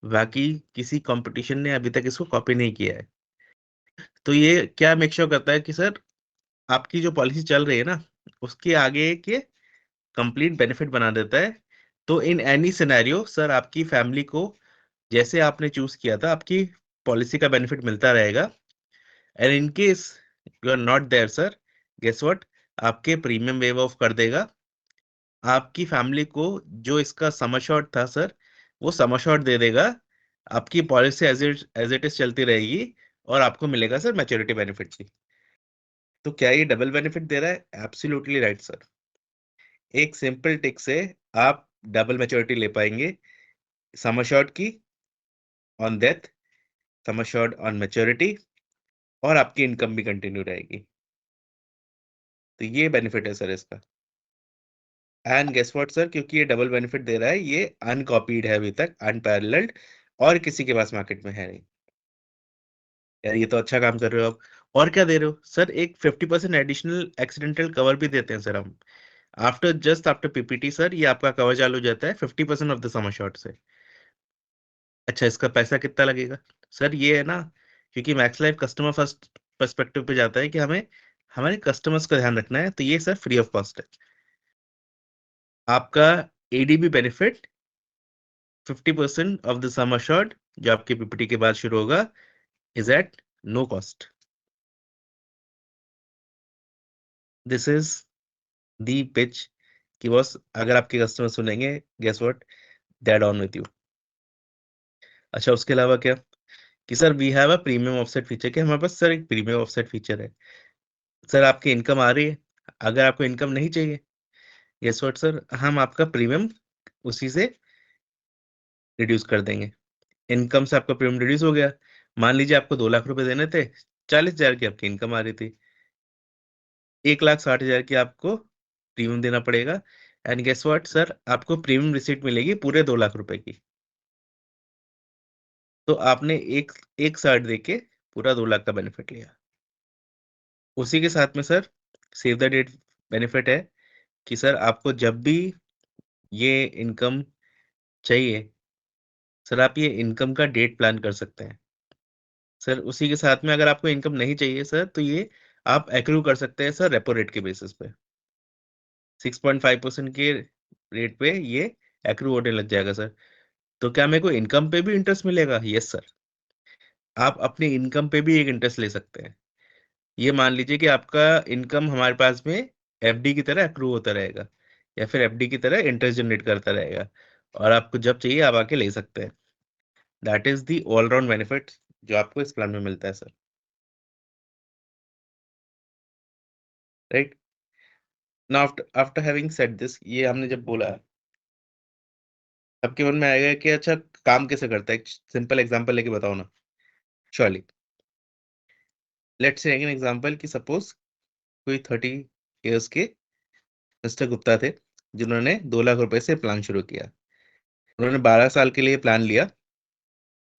बाकी किसी कंपटीशन ने अभी तक इसको कॉपी नहीं किया है। तो ये क्या मेक श्योर करता है कि सर आपकी जो पॉलिसी चल रही है ना, उसके आगे एक ये कंप्लीट बेनिफिट बना देता है। तो इन एनी सिनेरियो सर आपकी फैमिली को जैसे आपने चूज किया था, आपकी पॉलिसी का बेनिफिट मिलता रहेगा। And in case you are not there sir, guess what, आपके प्रीमियम वेव ऑफ कर देगा। आपकी फैमिली को जो इसका सम अश्योर्ड था सर, वो सम अश्योर्ड दे देगा। आपकी पॉलिसी एज इट इज चलती रहेगी, और आपको मिलेगा सर मैच्योरिटी बेनिफिट भी। तो क्या ये डबल बेनिफिट दे रहा है? Absolutely right sir. एक सिंपल टिक से आप डबल मैच्योरिटी ले पाएंगे, सम अश्योर्ड की on death, sum assured on maturity, और आपकी इनकम भी कंटिन्यू रहेगी। तो ये बेनिफिट है सर इसका। एंड गेस व्हाट सर, क्योंकि ये डबल बेनिफिट दे रहा है, ये अनकॉपीड है अभी तक, अनपैरेलल्ड, और किसी के पास मार्केट में है नहीं। यार ये तो अच्छा काम कर रहे हो आप। और क्या दे रहे हो सर? एक 50% एडिशनल एक्सीडेंटल कवर भी देते हैं सर हम। आफ्टर PPT सर, ये आपका कवर चालू हो जाता है 50% ऑफ द सम अश्योर्ड से। अच्छा, इसका पैसा कितना लगेगा? सर ये है ना, क्योंकि max life customer first perspective पे जाता है कि हमें हमारे कस्टमर्स का ध्यान रखना है, तो ये सर फ्री ऑफ कॉस्ट है। आपका ADB benefit 50% of the sum assured जो आपके PPT के बाद शुरू होगा is at no cost. This is the pitch कि बॉस अगर आपके कस्टमर सुनेंगे, guess what, they are on with you. अच्छा, उसके अलावा क्या कि sir we have a premium offset feature, कि हमारे पास सर एक प्रीमियम ऑफसेट फीचर है। सर आपकी इनकम आ रही है, अगर आपको इनकम नहीं चाहिए, गेस व्हाट सर, हम आपका प्रीमियम उसी से रिड्यूस कर देंगे। इनकम से आपका प्रीमियम रिड्यूस हो गया, मान लीजिए आपको 2 लाख रुपए देने थे, 40,000 की आपकी इनकम आ रही थी, 1,60,000 की आपको प्रीमियम देना पड़ेगा। एंड गेस व्हाट सर, आपको प्रीमियम रिसीट मिलेगी पूरे 2 लाख रुपए की। तो आपने एक 60 दे के पूरा 2 लाख का बेनिफिट लिया। उसी के साथ में sir save the date benefit है कि सर आपको जब भी ये इनकम चाहिए, सर आप ये इनकम का डेट प्लान कर सकते हैं। सर उसी के साथ में अगर आपको इनकम नहीं चाहिए सर, तो ये आप एक्रू कर सकते हैं सर रेपो रेट के बेसिस पे, 6.5% के रेट पे ये एक्रू होने लग जाएगा सर। तो क्या मेरे को इनकम पे भी इंटरेस्ट मिलेगा? यस सर, आप अपनी इनकम पे भी एक इंटरेस्ट ले सकते हैं। ये मान लीजिए कि आपका इनकम हमारे पास में FD की तरह एक्रू होता रहेगा, या फिर FD की तरह इंटरेस्ट जनरेट करता रहेगा, और आपको जब चाहिए आप आके ले सकते हैं। That is the all round benefit जो आपको इस प्लान में मिलता है sir. Right. Now after having said this, ये हमने जब बोला, आपके मन में आएगा कि अच्छा काम कैसे करता है, एक सिंपल एग्जांपल लेके बताओ ना। Surely, let's say an example कि सपोज कोई 30 इयर्स के मिस्टर गुप्ता थे, जिन्होंने 2 लाख रुपए से प्लान शुरू किया। उन्होंने 12 साल के लिए प्लान लिया,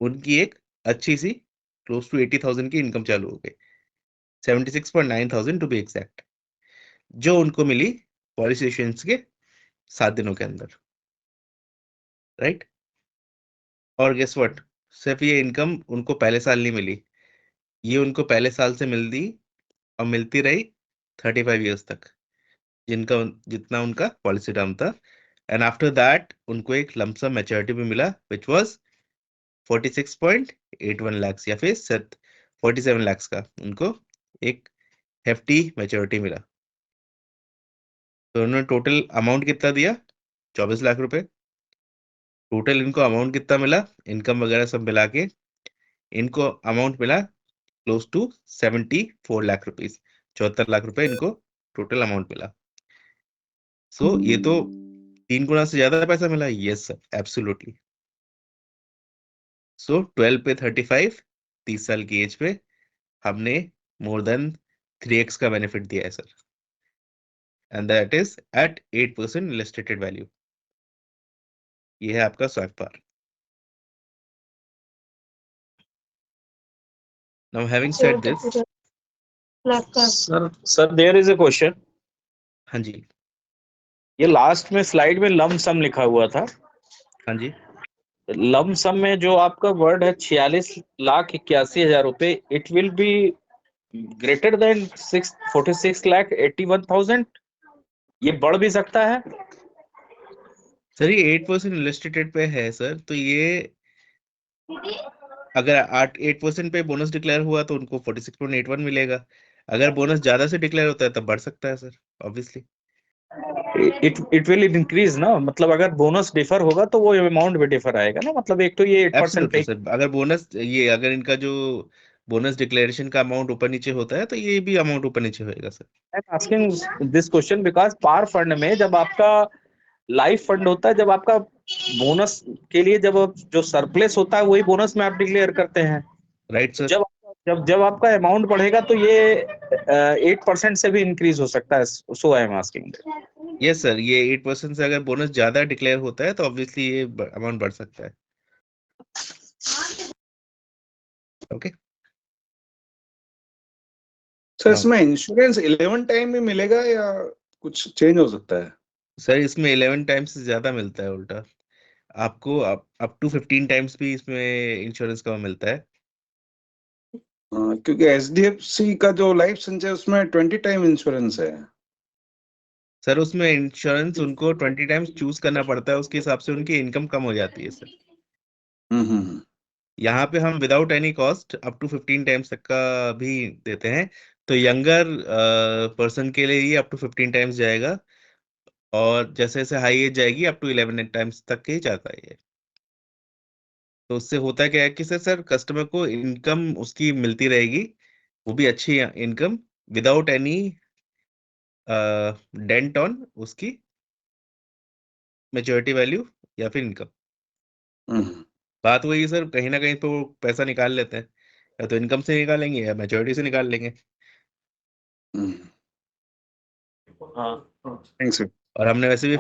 उनकी एक अच्छी सी क्लोज टू 80,000 की इनकम चालू हो गई, 76,900 टू बी एग्जैक्ट, जो उनको मिली पॉलिसी इश्यूएंस के 7 दिनों के अंदर, राइट। और गेस व्हाट, सिर्फ ये इनकम उनको पहले साल नहीं मिली, ये उनको पहले साल से मिलती और मिलती रही 35 इयर्स तक, जिनका जितना उनका पॉलिसी टर्म था। एंड आफ्टर दैट उनको एक लमसम मैच्योरिटी भी मिला विच वाज 46.81 lakhs, या फिर 47 lakhs का उनको एक हेफ्टी मैच्योरिटी मिला। तो उन्होंने टोटल अमाउंट कितना दिया, 24 लाख रुपए। टोटल इनको अमाउंट कितना मिला, इनकम वगैरह सब मिला के इनको अमाउंट मिला close to 74 lakh rupees, 74 lakh रुपए इनको टोटल अमाउंट मिला। सो ये तो 3 गुना से ज्यादा पैसा मिला। Yes sir, absolutely. सो 12 पे 35, 30 साल की एज पे हमने मोर देन 3x का बेनिफिट दिया है sir, and that is at 8% illustrated value. ये है आपका स्वैग par. Now having said this, sir there is a question. हाँ जी, ये लास्ट में स्लाइड में लम सम लिखा हुआ था। हाँ जी लम सम में जो आपका वर्ड है 46,81,000 रुपए, it will be greater than 46,81,000। ये बढ़ भी सकता है। सर, ये 8% इलस्ट्रेटेड पे है सर, तो ये अगर 8% पे बोनस डिक्लेयर हुआ तो उनको 46.81 मिलेगा। अगर बोनस ज्यादा से डिक्लेयर होता है तब बढ़ सकता है sir, obviously. It will increase ना, मतलब अगर बोनस डिफर होगा तो वो अमाउंट भी डिफर आएगा ना, मतलब एक तो ये 8% एब्सोल्युटली सर, अगर बोनस ये अगर इनका जो बोनस डिक्लेरेशन का अमाउंट ऊपर नीचे होता है तो ये भी अमाउंट ऊपर नीचे होएगा sir. Asking this question because par fund में जब आपका लाइफ फंड होता है, जब आपका बोनस के लिए जब जो सरप्लस होता है वही बोनस में आप डिक्लेयर करते हैं। Right sir. जब जब आपका अमाउंट बढ़ेगा तो ये 8% से भी इंक्रीज हो सकता है। So I am asking. Yes sir, ये 8% से अगर बोनस ज्यादा डिक्लेयर होता है तो ऑब्वियसली ये अमाउंट बढ़ सकता है। ओके सर इसमें इंश्योरेंस 11 टाइम में मिलेगा या कुछ चेंज हो सकता है? सर, इसमें 11 टाइम्स से ज्यादा मिलता है उल्टा, आपको अप टू 15 टाइम्स भी इसमें इंश्योरेंस कवर मिलता है। क्योंकि एचडीएफसी का जो लाइफ संचय उसमें 20 टाइम इंश्योरेंस है। सर, उसमें इंश्योरेंस उनको 20 टाइम्स चूज करना पड़ता है, उसके हिसाब से उनकी इनकम कम हो जाती है सर। हम्म। यहाँ पे हम without any cost up to 15 times तक का भी देते हैं, तो यंगर पर्सन के लिए ये अप टू 15 टाइम्स जाएगा, और जैसे जैसे हाई एज जाएगी अप टू 11 टाइम्स तक के ही जाता है ये। तो उससे होता क्या है कि सर कस्टमर को इनकम उसकी मिलती रहेगी, वो भी अच्छी income, without any dent on उसकी मेच्योरिटी वैल्यू या फिर इनकम। हम्म। बात वही है सर, कहीं ना कहीं पे वो पैसा निकाल लेते हैं, या तो इनकम से निकालेंगे या मेच्योरिटी से निकाल लेंगे। हाँ, थैंक्स सर। और हमने वैसे भी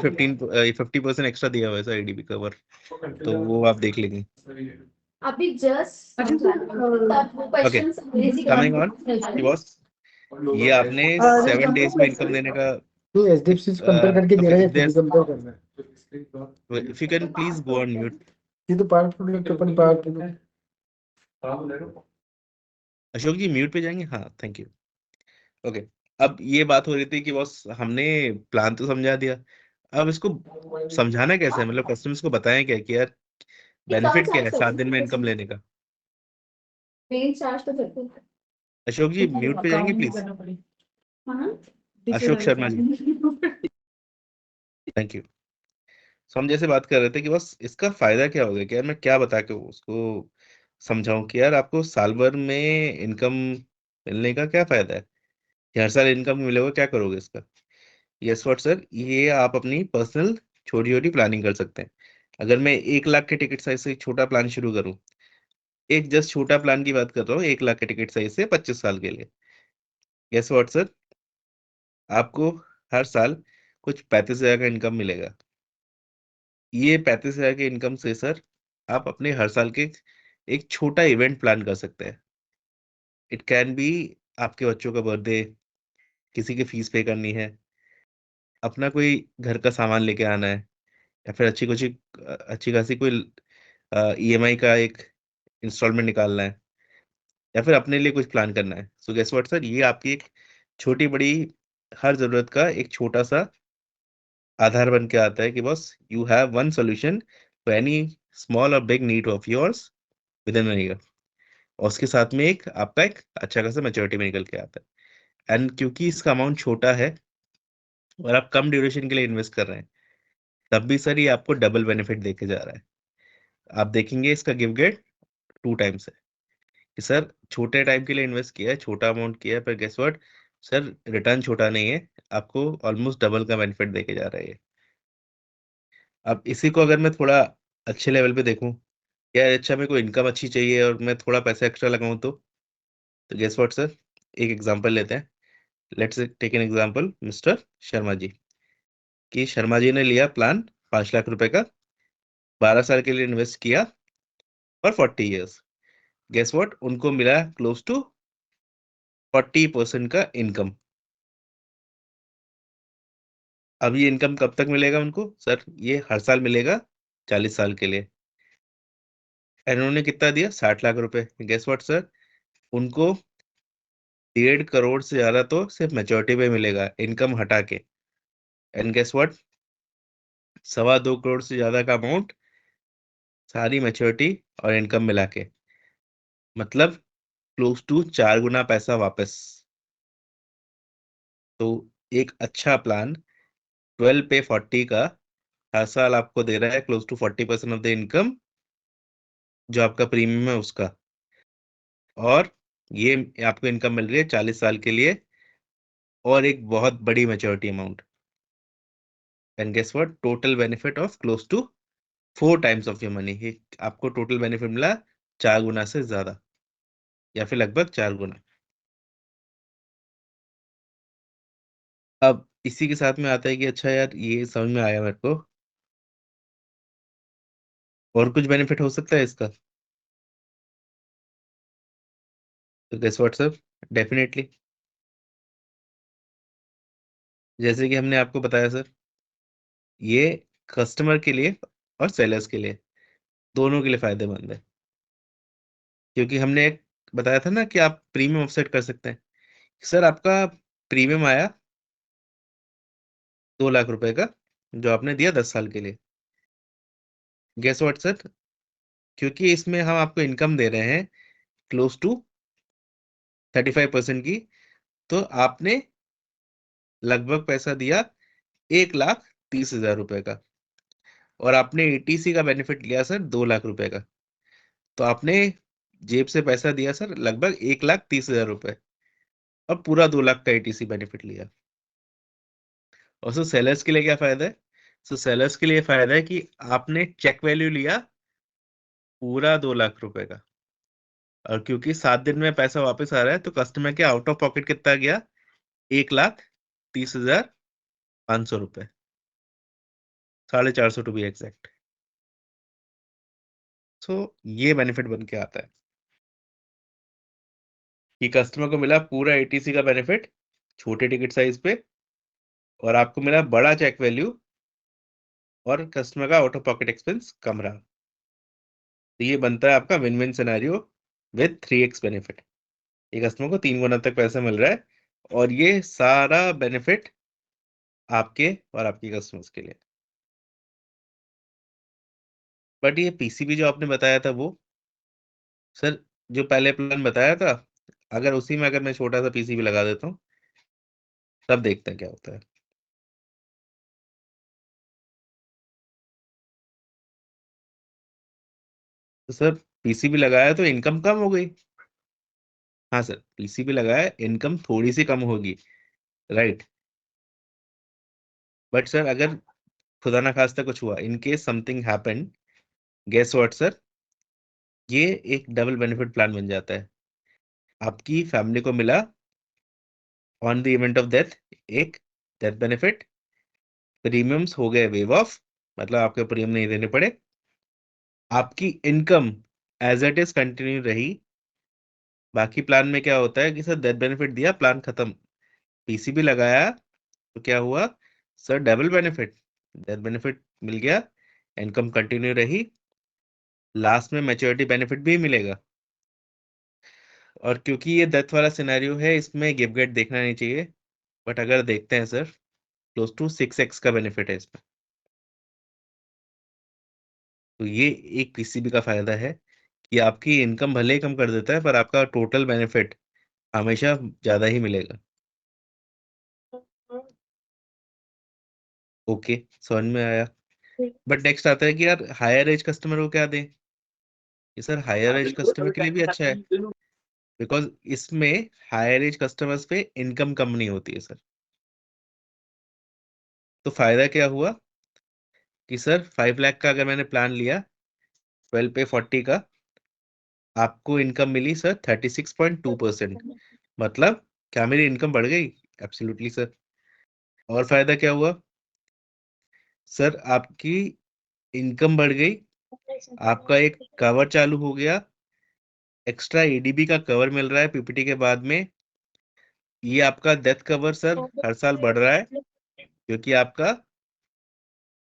50% एक्स्ट्रा दिया हुआ है सर आईडीबी कवर, तो वो आप देख लेंगे। अभी just okay, coming on boss, ये आपने 7 डेज में इनकम देने का, तो एचडीएफसी से कंपेयर करके दे रहा है, there's- कंपेयर करना है। If you can please go on mute. ये तो पार्ट प्रोडक्ट अपन पार्ट अशोक जी म्यूट पे जाएंगे, हाँ थैंक यू। ओके, अब ये बात हो रही थी कि बॉस हमने प्लान तो समझा दिया, अब इसको समझाना कैसे है, मतलब कस्टमर्स को बताएं क्या कि यार बेनिफिट क्या है 7 दिन में इनकम लेने का। मेन चार्ज तो करते हैं। अशोक जी म्यूट पे जाएंगे प्लीज, हाँ, अशोक शर्मा जी, थैंक यू। सो हम जैसे बात कर रहे थे कि बस इसका फायदा क्या होगा, कि यार मैं क्या बता के उसको समझाऊं कि यार आपको साल भर में इनकम मिलने का क्या फायदा है। कि हर साल इनकम मिलेगा, क्या करोगे इसका? यस व्हाट सर, ये आप अपनी पर्सनल छोटी छोटी प्लानिंग कर सकते हैं। अगर मैं 1 लाख के टिकट साइज से एक छोटा प्लान शुरू करूं, एक जस्ट छोटा प्लान की बात कर रहा हूँ, 1 लाख के टिकट साइज से 25 साल के लिए, यस व्हाट सर, आपको हर साल कुछ 35,000 का इनकम मिलेगा। ये 35,000 के इनकम से सर आप अपने हर साल के एक छोटा इवेंट प्लान कर सकते हैं। इट कैन बी आपके बच्चों का बर्थडे, किसी की फीस पे करनी है, अपना कोई घर का सामान लेके आना है, या फिर अच्छी खासी कोई ईएमआई का एक इंस्टॉलमेंट निकालना है, या फिर अपने लिए कुछ प्लान करना है। सो गेस व्हाट सर, ये आपकी एक छोटी बड़ी हर जरूरत का एक छोटा सा आधार बन के आता है कि बस you have one solution for any small और big need of yours within year. और उसके साथ में एक आपका एक अच्छा खासा मैच्योरिटी में निकल के आता है। एंड क्योंकि इसका अमाउंट छोटा है और आप कम ड्यूरेशन के लिए इन्वेस्ट कर रहे हैं, तब भी सर ये आपको डबल बेनिफिट देके जा रहा है। आप देखेंगे इसका गिव गेट 2 टाइम्स है कि सर छोटे टाइम के लिए इन्वेस्ट किया है, छोटा अमाउंट किया है, पर गेस व्हाट सर, रिटर्न छोटा नहीं है, आपको ऑलमोस्ट डबल का बेनिफिट देके जा रहा है ये। अब इसी को अगर मैं थोड़ा अच्छे लेवल पे देखूं, या अच्छा मेरे को इनकम अच्छी चाहिए और मैं थोड़ा पैसा एक्स्ट्रा लगाऊं, तो गेस व्हाट सर, एक एग्जांपल लेते हैं। Let's take an example mister Sharma ji, कि शर्मा जी ने लिया प्लान 5 लाख रुपए का, 12 साल के लिए इन्वेस्ट किया फॉर 40 ईयर्स। गेस व्हाट, उनको मिला क्लोज टू 40% का इनकम। अब ये इनकम कब तक मिलेगा उनको सर? ये हर साल मिलेगा 40 साल के लिए। इन्होंने कितना दिया? 60 लाख रुपए। गेस व्हाट सर, उनको 1.5 करोड़ से ज्यादा तो सिर्फ मेच्योरिटी पे मिलेगा, इनकम हटा के। एंड गेस व्हाट, 2.25 करोड़ से ज्यादा का अमाउंट सारी मेच्योरिटी और इनकम मिला के, मतलब क्लोज टू 4 गुना पैसा वापस। तो एक अच्छा प्लान 12 पे 40 का हर साल आपको दे रहा है close to 40% of the income जो आपका प्रीमियम है उसका। और ये आपको इनकम मिल रही है 40 साल के लिए, और एक बहुत बड़ी maturity amount. And guess what, total benefit of close to 4 times of your money. आपको टोटल बेनिफिट मिला 4 गुना से ज्यादा, या फिर लगभग 4 गुना। अब इसी के साथ में आता है कि अच्छा यार, ये समझ में आया मेरे को, और कुछ बेनिफिट हो सकता है इसका? तो गेस व्हाट सर, डेफिनेटली, जैसे कि हमने आपको बताया सर, ये कस्टमर के लिए और सेलर्स के लिए दोनों के लिए फायदेमंद है। क्योंकि हमने एक बताया था ना कि आप प्रीमियम ऑफसेट कर सकते हैं। सर आपका प्रीमियम आया 2 लाख रुपए का, जो आपने दिया 10 साल के लिए। गेस व्हाट सर, क्योंकि इसमें हम आपको इनकम दे रहे हैं क्लोज टू 35% की, तो आपने लगभग पैसा दिया 1,30,000 रुपए का, और आपने एटीसी का बेनिफिट लिया सर 2 लाख रुपए का। तो आपने जेब से पैसा दिया सर लगभग 1,30,000 रुपए, और पूरा 2 लाख का एटीसी बेनिफिट लिया। और सो सेलर्स के लिए क्या फायदा है? सो सेलर्स के लिए फायदा है कि आपने चेक वैल्यू लिया पूरा 2 लाख रुपए का, और क्योंकि 7 दिन में पैसा वापस आ रहा है, तो कस्टमर के आउट ऑफ पॉकेट कितना गया? 1,30,500 रुपए, 450 टू बी एग्जैक्ट। सो ये बेनिफिट बन के आता है कि कस्टमर को मिला पूरा एटीसी का बेनिफिट छोटे टिकट साइज पे, और आपको मिला बड़ा चेक वैल्यू, और कस्टमर का आउट ऑफ पॉकेट एक्सपेंस कम रहा। तो ये बनता है आपका win win scenario with 3x benefit. ये कस्टमर को 3 गुना तक पैसा मिल रहा है, और ये सारा बेनिफिट आपके और आपकी कस्टमर्स के लिए। बट ये पीसीबी जो आपने बताया था वो सर, जो पहले प्लान बताया था, अगर उसी में अगर मैं छोटा सा पीसीबी लगा देता हूँ, तब देखते हैं क्या होता है। तो सर पीसीबी लगाया तो इनकम कम हो गई। हाँ सर, पीसीबी लगाया, इनकम थोड़ी सी कम होगी, राइट। बट सर अगर खुदा ना खास्ता कुछ हुआ, in case something happen, guess what sir, ये एक डबल बेनिफिट प्लान बन जाता है। आपकी फैमिली को मिला on the event of death एक डेथ बेनिफिट, प्रीमियम्स हो गए वेव ऑफ, मतलब आपके प्रीमियम नहीं देने पड़े, आपकी income as it is continue रही। बाकी प्लान में क्या होता है कि सर डेथ बेनिफिट दिया, प्लान खत्म, पीसीबी लगाया तो क्या हुआ sir, double benefit, death benefit मिल गया, इनकम कंटिन्यू रही, लास्ट में मैच्योरिटी बेनिफिट भी मिलेगा। और क्योंकि ये डेथ वाला सिनेरियो है, इसमें गिव गेट देखना नहीं चाहिए, बट अगर देखते हैं सर, क्लोज टू 6x का बेनिफिट है इसमें। तो ये एक पीसीबी का फायदा है कि आपकी इनकम भले ही कम कर देता है, पर आपका टोटल बेनिफिट हमेशा ज्यादा ही मिलेगा। ओके, समझ में आया। बट नेक्स्ट आता है कि यार हायर एज कस्टमर को क्या दें। ये सर हायर एज कस्टमर के लिए भी अच्छा है, बिकॉज इसमें हायर एज कस्टमर्स पे इनकम कम नहीं होती है सर। तो फायदा क्या हुआ कि सर 5 लाख का अगर मैंने प्लान लिया 12 पे 40 का, आपको इनकम मिली सर 36.2%। मतलब क्या मेरी इनकम बढ़ गई? Absolutely sir. और फायदा क्या हुआ सर, आपकी इनकम बढ़ गई, आपका एक कवर चालू हो गया, एक्स्ट्रा एडीबी का कवर मिल रहा है पीपीटी के बाद में। ये आपका डेथ कवर सर हर साल बढ़ रहा है, क्योंकि आपका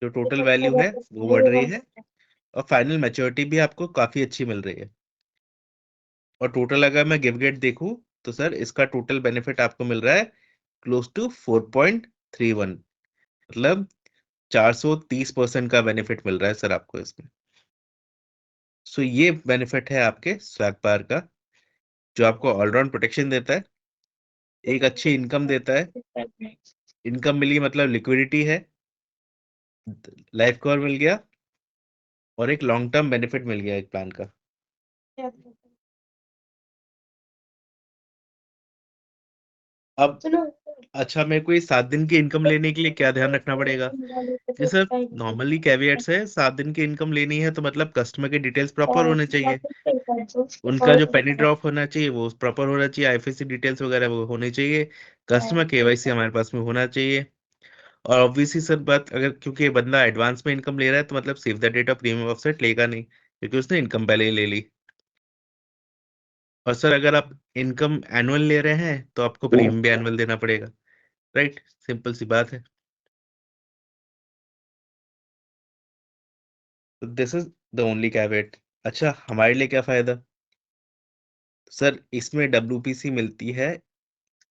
जो टोटल वैल्यू है वो बढ़ रही है, और फाइनल मैच्योरिटी भी आपको काफी अच्छी मिल रही है। और टोटल अगर मैं गिव गेट देखूं तो सर इसका टोटल बेनिफिट आपको मिल रहा है क्लोज टू 4.31, मतलब 430% का बेनिफिट मिल रहा है सर आपको इसमें। सो ये बेनिफिट है आपके स्वैग पार का, जो आपको ऑलराउंड प्रोटेक्शन देता है, एक अच्छी इनकम देता है। इनकम मिली मतलब लिक्विडिटी है, लाइफ कवर मिल गया, और एक लॉन्ग टर्म बेनिफिट मिल गया एक प्लान का। अब अच्छा, मेरे को ये 7 दिन की इनकम लेने के लिए क्या ध्यान रखना पड़ेगा? जी सर, नॉर्मली कैविएट्स है, 7 दिन की इनकम लेनी है तो मतलब कस्टमर के डिटेल्स प्रॉपर होने चाहिए, उनका जो पेनी ड्रॉप होना चाहिए वो प्रॉपर होना चाहिए, आईएफएससी डिटेल्स वगैरह वो होने चाहिए, कस्टमर केवाईसी हमारे पास में होना चाहिए। और ऑब्वियसली सर बात, अगर क्योंकि ये बंदा एडवांस में इनकम ले रहा है तो मतलब save the date of premium offset लेगा नहीं, क्योंकि उसने इनकम पहले ही ले ली। और सर अगर आप इनकम एनुअल ले रहे हैं तो आपको प्रीमियम भी एनुअल देना पड़ेगा, राइट, सिंपल सी बात है। तो दिस इज द ओनली कैवेट। अच्छा, हमारे लिए क्या फायदा? सर इसमें डब्ल्यूपीसी मिलती है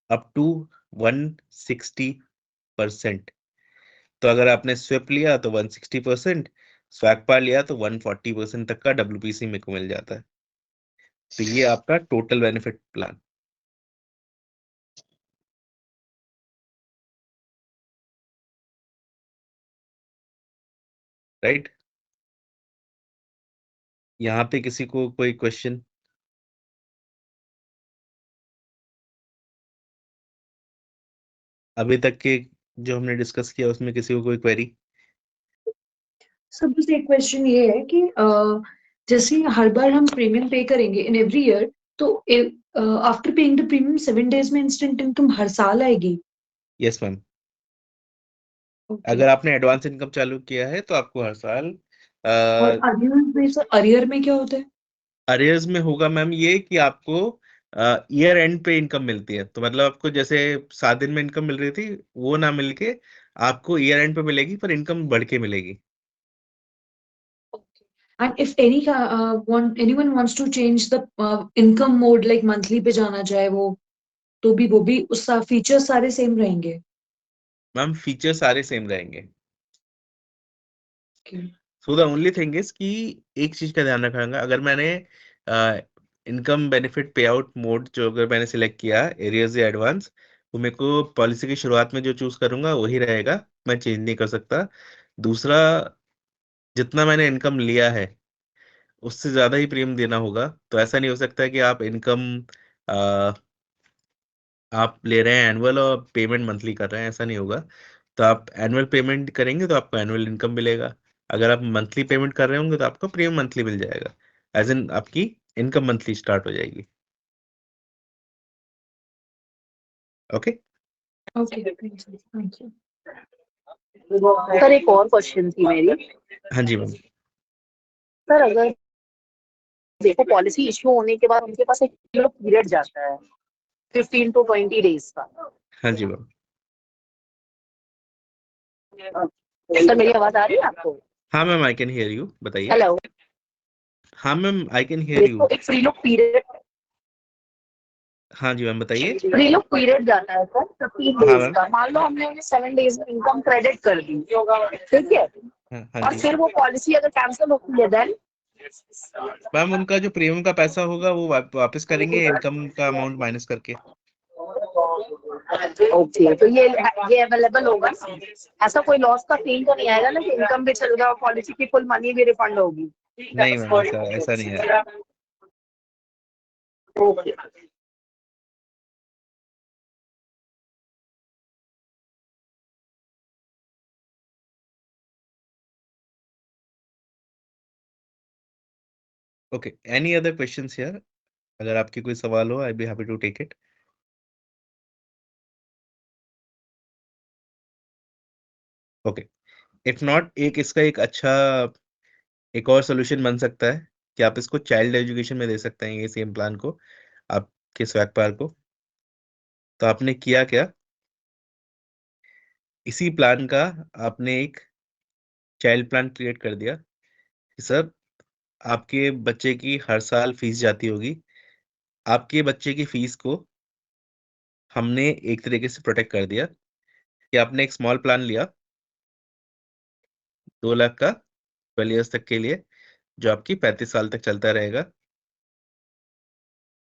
अप टू 160%। तो अगर आपने स्विप लिया तो 160%, स्वैग पार लिया तो 140% तक का डब्ल्यूपीसी मेरे को मिल जाता है। तो ये आपका टोटल बेनिफिट प्लान, राइट। यहाँ पे किसी को कोई क्वेश्चन? अभी तक के जो हमने डिस्कस किया उसमें किसी को कोई क्वेरी? सर बस एक क्वेश्चन ये है कि जैसे हर बार हम प्रीमियम पे करेंगे इन एवरी ईयर, तो after paying the premium 7 days में इंस्टेंट इनकम हर साल आएगी? Yes ma'am, okay. अगर आपने एडवांस इनकम चालू किया है तो आपको हर साल और अरियर में क्या होता है? अरियर्स में होगा मैम ये कि आपको ईयर एंड पे इनकम मिलती है, तो मतलब आपको जैसे 7 दिन में इनकम मिल रही थी वो ना मिल के आपको ईयर एंड पे मिलेगी, पर इनकम बढ़ के मिलेगी। And if anyone wants to change the income mode, like monthly पे जाना चाहे तो भी वो भी उस फीचर्स सारे सेम रहेंगे? मैम फीचर सारे सेम रहेंगे। Okay. So the only thing is कि एक चीज का ध्यान रखना, अगर मैंने इनकम बेनिफिट पे आउट मोड जो अगर मैंने सिलेक्ट किया एरियर्स या एडवांस, वो मेरे को पॉलिसी की शुरुआत में जो चूज करूंगा वही रहेगा, मैं चेंज नहीं कर सकता। दूसरा, जितना मैंने इनकम लिया है उससे ज्यादा ही प्रीमियम देना होगा, तो ऐसा नहीं हो सकता कि आप इनकम आप ले रहे हैं एनुअल और पेमेंट मंथली कर रहे हैं, ऐसा नहीं होगा। तो आप एनुअल पेमेंट करेंगे तो आपको एनुअल इनकम मिलेगा। अगर आप मंथली पेमेंट कर रहे होंगे तो आपको प्रीमियम मंथली मिल जाएगा, एज इन आपकी इनकम मंथली स्टार्ट हो जाएगी। Okay okay, thank you. Sir एक और क्वेश्चन थी मेरी। हाँ जी मैम। सर अगर देखो पॉलिसी इश्यू होने के बाद उनके पास एक पीरियड जाता है 15 to 20 डेज का। हाँ जी मैम। सर मेरी आवाज आ रही है आपको? हाँ ma'am, I can hear you, बताइए। हेलो। हाँ ma'am, I can hear you. देखो एक फ्री लुक पीरियड, हाँ जी मैम, बताइए। फ्री लुक पीरियड जाता है सर 15 हाँ डेज मैम। का। मान लो हमने उन्हें 7 डेज में इनकम क्रेडिट कर दी, ठीक है, हाँ और जी फिर वो पॉलिसी अगर कैंसिल होती है देन? मैम, उनका जो प्रीमियम का पैसा होगा वो वापस करेंगे, इनकम का अमाउंट माइनस करके। ओके, तो ये अवेलेबल होगा ना? ऐसा कोई लॉस का सीन तो नहीं आएगा ना कि इनकम भी चल रहा और पॉलिसी की फुल मनी भी रिफंड होगी? नहीं मैम, ऐसा नहीं है। Okay. Okay, any other questions here? अगर आपके कोई सवाल हो, I be happy to take it. Okay, if not, एक इसका एक अच्छा एक और सोल्यूशन बन सकता है कि आप इसको चाइल्ड एजुकेशन में दे सकते हैं, ये सेम प्लान को आपके स्वैग पार को। तो आपने किया क्या, इसी प्लान का आपने एक चाइल्ड प्लान क्रिएट कर दिया कि सर आपके बच्चे की हर साल फीस जाती होगी, आपके बच्चे की फीस को हमने एक तरीके से प्रोटेक्ट कर दिया कि आपने एक स्मॉल प्लान लिया 2 लाख का 12 ईयर्स तक के लिए, जो आपकी 35 साल तक चलता रहेगा।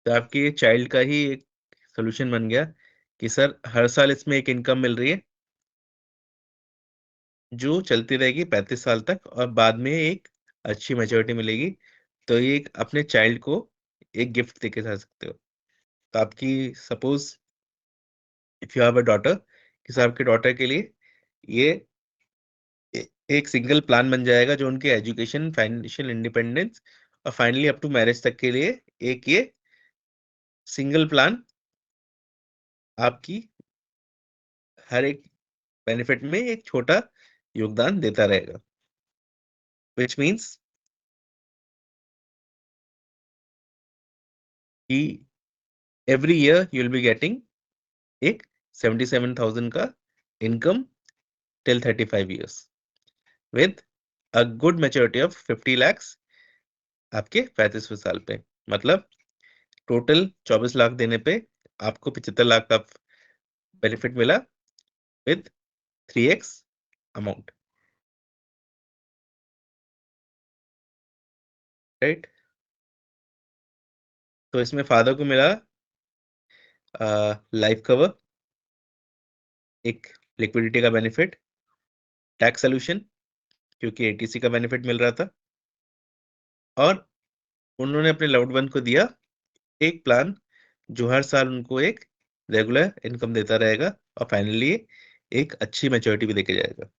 तो आपके चाइल्ड का ही एक सोल्यूशन बन गया कि सर हर साल इसमें एक इनकम मिल रही है जो चलती रहेगी 35 साल तक, और बाद में एक अच्छी मैच्योरिटी मिलेगी। तो ये एक अपने चाइल्ड को एक गिफ्ट देके जा सकते हो। तो आपकी suppose if you have a daughter, कि सर आपके डॉटर के लिए ये एक सिंगल प्लान बन जाएगा जो उनके एजुकेशन, फाइनेंशियल इंडिपेंडेंस और फाइनली अप टू मैरिज तक के लिए एक ये सिंगल प्लान आपकी हर एक बेनिफिट में एक छोटा योगदान देता रहेगा, विच मीन्स कि every year you will be getting एक 77,000 का income till 35 years with a good maturity of 50 lakhs आपके 35वें साल पे। मतलब टोटल 24 लाख देने पे आपको 75 लाख का बेनिफिट मिला विद 3x अमाउंट, राइट। तो इसमें फादर को मिला लाइफ कवर, एक लिक्विडिटी का बेनिफिट, टैक्स सोल्यूशन क्योंकि एटीसी का बेनिफिट मिल रहा था, और उन्होंने अपने लव्ड वन को दिया एक प्लान जो हर साल उनको एक रेगुलर इनकम देता रहेगा और फाइनली एक अच्छी मैच्योरिटी भी देके जाएगा।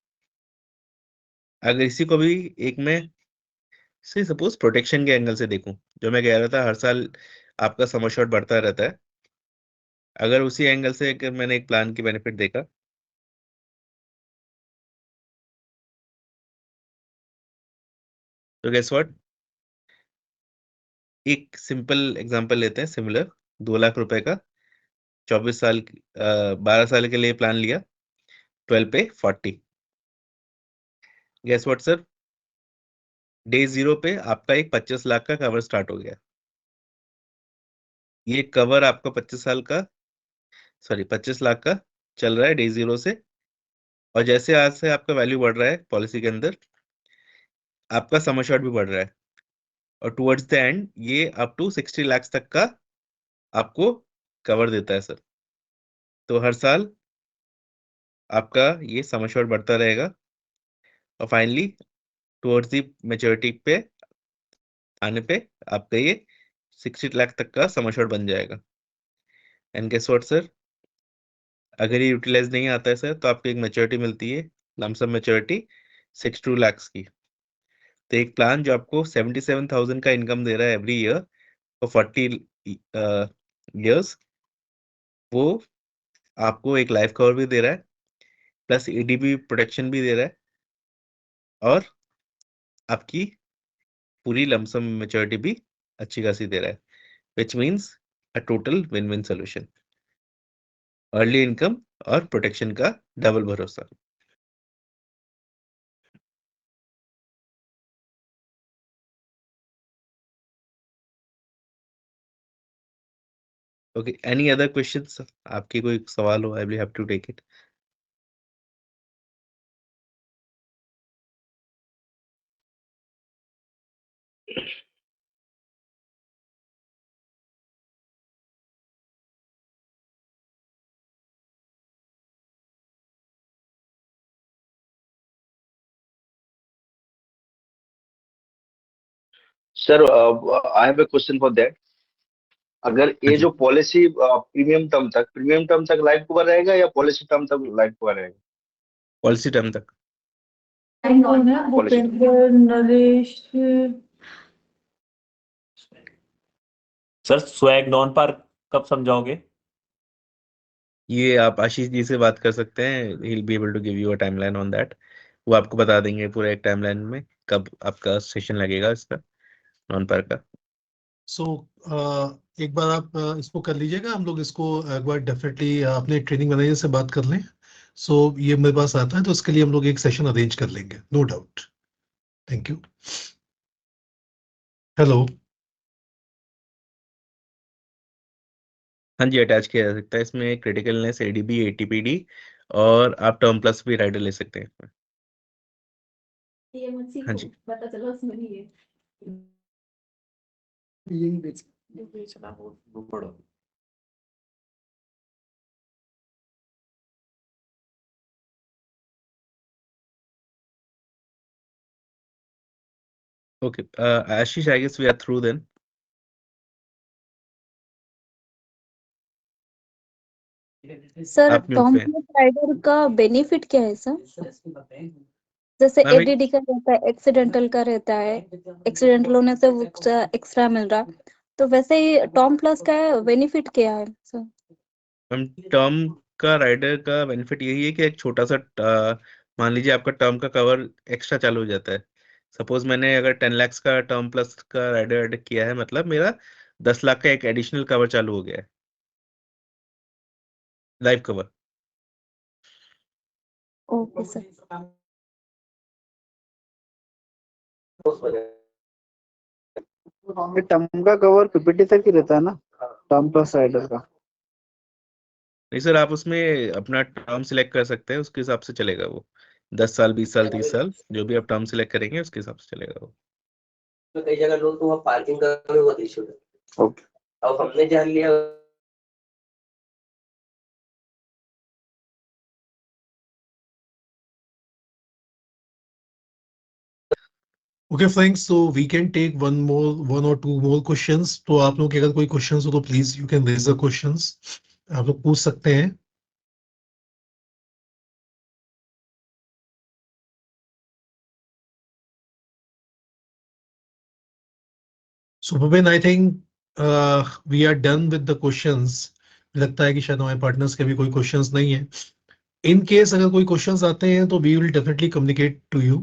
अगर इसी को भी एक में से सपोज प्रोटेक्शन के एंगल से देखूं, जो मैं कह रहा था हर साल आपका सम एश्योर्ड बढ़ता रहता है, अगर उसी एंगल से अगर मैंने एक प्लान की बेनिफिट देखा, तो गेस व्हाट, एक सिंपल एग्जांपल लेते हैं सिमिलर। 2 लाख रुपए का 12 साल के लिए प्लान लिया, 12 पे 40। गेस व्हाट सर, डे 0 पे आपका एक 25 लाख का कवर स्टार्ट हो गया। ये कवर आपका 25 लाख का चल रहा है डे 0 से, और जैसे आज से आपका वैल्यू बढ़ रहा है पॉलिसी के अंदर, आपका सम एश्योर्ड भी बढ़ रहा है, और टुवर्ड्स द एंड ये अप टू 60 लाख तक का आपको कवर देता है सर। तो हर साल आपका ये सम एश्योर्ड बढ़ता रहेगा और फाइनली टुवर्ड्स द मेच्योरिटी पे आने पे आपका ये 60 लाख तक का सम एश्योर्ड बन जाएगा। एंड गेस व्हाट सर, अगर ये यूटिलाइज नहीं आता है सर तो आपको एक मैच्योरिटी मिलती है, लमसम मैच्योरिटी 62 lakhs की। तो एक प्लान जो आपको 77,000 का इनकम दे रहा है एवरी ईयर फॉर 40 years, वो आपको एक लाइफ कवर भी दे रहा है, प्लस ईडीबी प्रोटेक्शन भी दे रहा है, और आपकी पूरी लमसम मैच्योरिटी भी अच्छी खासी दे रहा है, which means a total win win solution, early income और प्रोटेक्शन का डबल भरोसा। Okay, any other questions? आपके कोई सवाल हो, I will have to take it. Sir, I have a question for that. अगर ये जो पॉलिसी प्रीमियम टर्म तक लाइफ कवर रहेगा या पॉलिसी टर्म तक लाइफ कवर रहेगा? पॉलिसी टर्म तक। नरेश सर स्वैग नॉन पार कब समझाओगे? ये आप आशीष जी से बात कर सकते हैं, he will be able to give you a timeline on that. वो आपको बता देंगे पूरा एक टाइमलाइन में कब आपका सेशन लगेगा इसका नॉन पार का। सो एक बार आप इसको कर लीजिएगा, हम लोग इसको एक बार डेफिनेटली अपने ट्रेनिंग मैनेजर से बात कर लें। सो ये मेरे पास आता है तो उसके लिए हम लोग एक सेशन अरेंज कर लेंगे, no doubt. Thank you. Hello. हाँ जी, अटैच किया जा सकता है इसमें क्रिटिकल इलनेस, एडीबी, एटीपीडी, और आप टर्म प्लस भी राइडर ले सकते हैं। ये मत सीखो, हाँ जी। पता चला उसमें नहीं है। यही बेच बेचना वो पढ़ो। Okay, Ashish, I guess we are through then. Sir आप म्यूट टॉम पे हैं। प्लस राइडर का बेनिफिट क्या है सर? जैसे मैम, एडीडी का रहता है, एक्सीडेंटल का रहता है, एक्सीडेंटल होने से वो एक्स्ट्रा मिल रहा, तो वैसे ही टॉम प्लस का बेनिफिट क्या है सर? मैम टर्म का राइडर का बेनिफिट यही है कि एक छोटा सा मान लीजिए आपका टर्म का कवर एक्स्ट्रा चालू हो जाता है। सपोज मैंने अगर 10 lakhs का टर्म प्लस का राइडर ऐड किया है, मतलब मेरा 10 लाख का एक एडिशनल कवर चालू हो गया है, live cover. Okay sir. Term का कवर पीपीटी तक ही रहता है ना, टर्म प्लस राइडर का? नहीं सर, आप उसमें अपना टर्म सिलेक्ट कर सकते हैं, उसके हिसाब से चलेगा वो। 10 साल, 20 साल, 30 साल, जो भी आप टर्म सिलेक्ट करेंगे उसके हिसाब से चलेगा वो। तो कई जगह लोग तो पार्किंग का भी बहुत इशू है। ओके, अब हमने जान लिया। Okay friends, so we can take one or two more questions. तो आप लोग के अगर कोई क्वेश्चंस हो तो please you can raise the questions, आप लोग पूछ सकते हैं। So Bhupen, I think we are done with the questions. लगता है कि शायद हमारे पार्टनर्स के भी कोई क्वेश्चंस नहीं है। इन केस अगर कोई क्वेश्चंस आते हैं तो we will definitely communicate to you.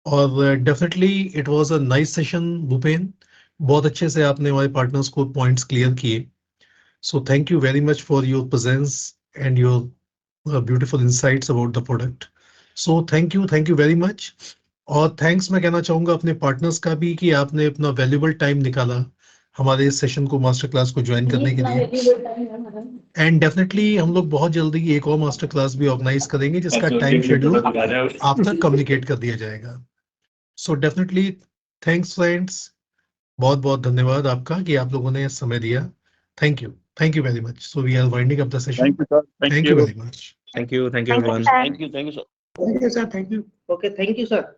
और definitely it was a nice session Bhupen, बहुत अच्छे से आपने हमारे पार्टनर्स को पॉइंट्स क्लियर किए। So thank you very much for your presence and your beautiful insights about the product. So thank you very much. और thanks मैं कहना चाहूंगा अपने पार्टनर्स का भी कि आपने अपना वैल्यूबल टाइम निकाला हमारे इस सेशन को, मास्टर क्लास को ज्वाइन करने के लिए। एंड डेफिनेटली हम लोग बहुत जल्दी एक और मास्टर क्लास भी ऑर्गेनाइज करेंगे जिसका टाइम शेड्यूल आप तक कम्युनिकेट कर दिया जाएगा। सो डेफिनेटली थैंक्स फ्रेंड्स, बहुत बहुत धन्यवाद आपका कि आप लोगों ने समय दिया। Thank you very much. So we are winding up the session. Thank you, sir. Thank you very much. Thank you everyone. Thank you, sir. Thank you sir, thank you. Okay, thank you sir.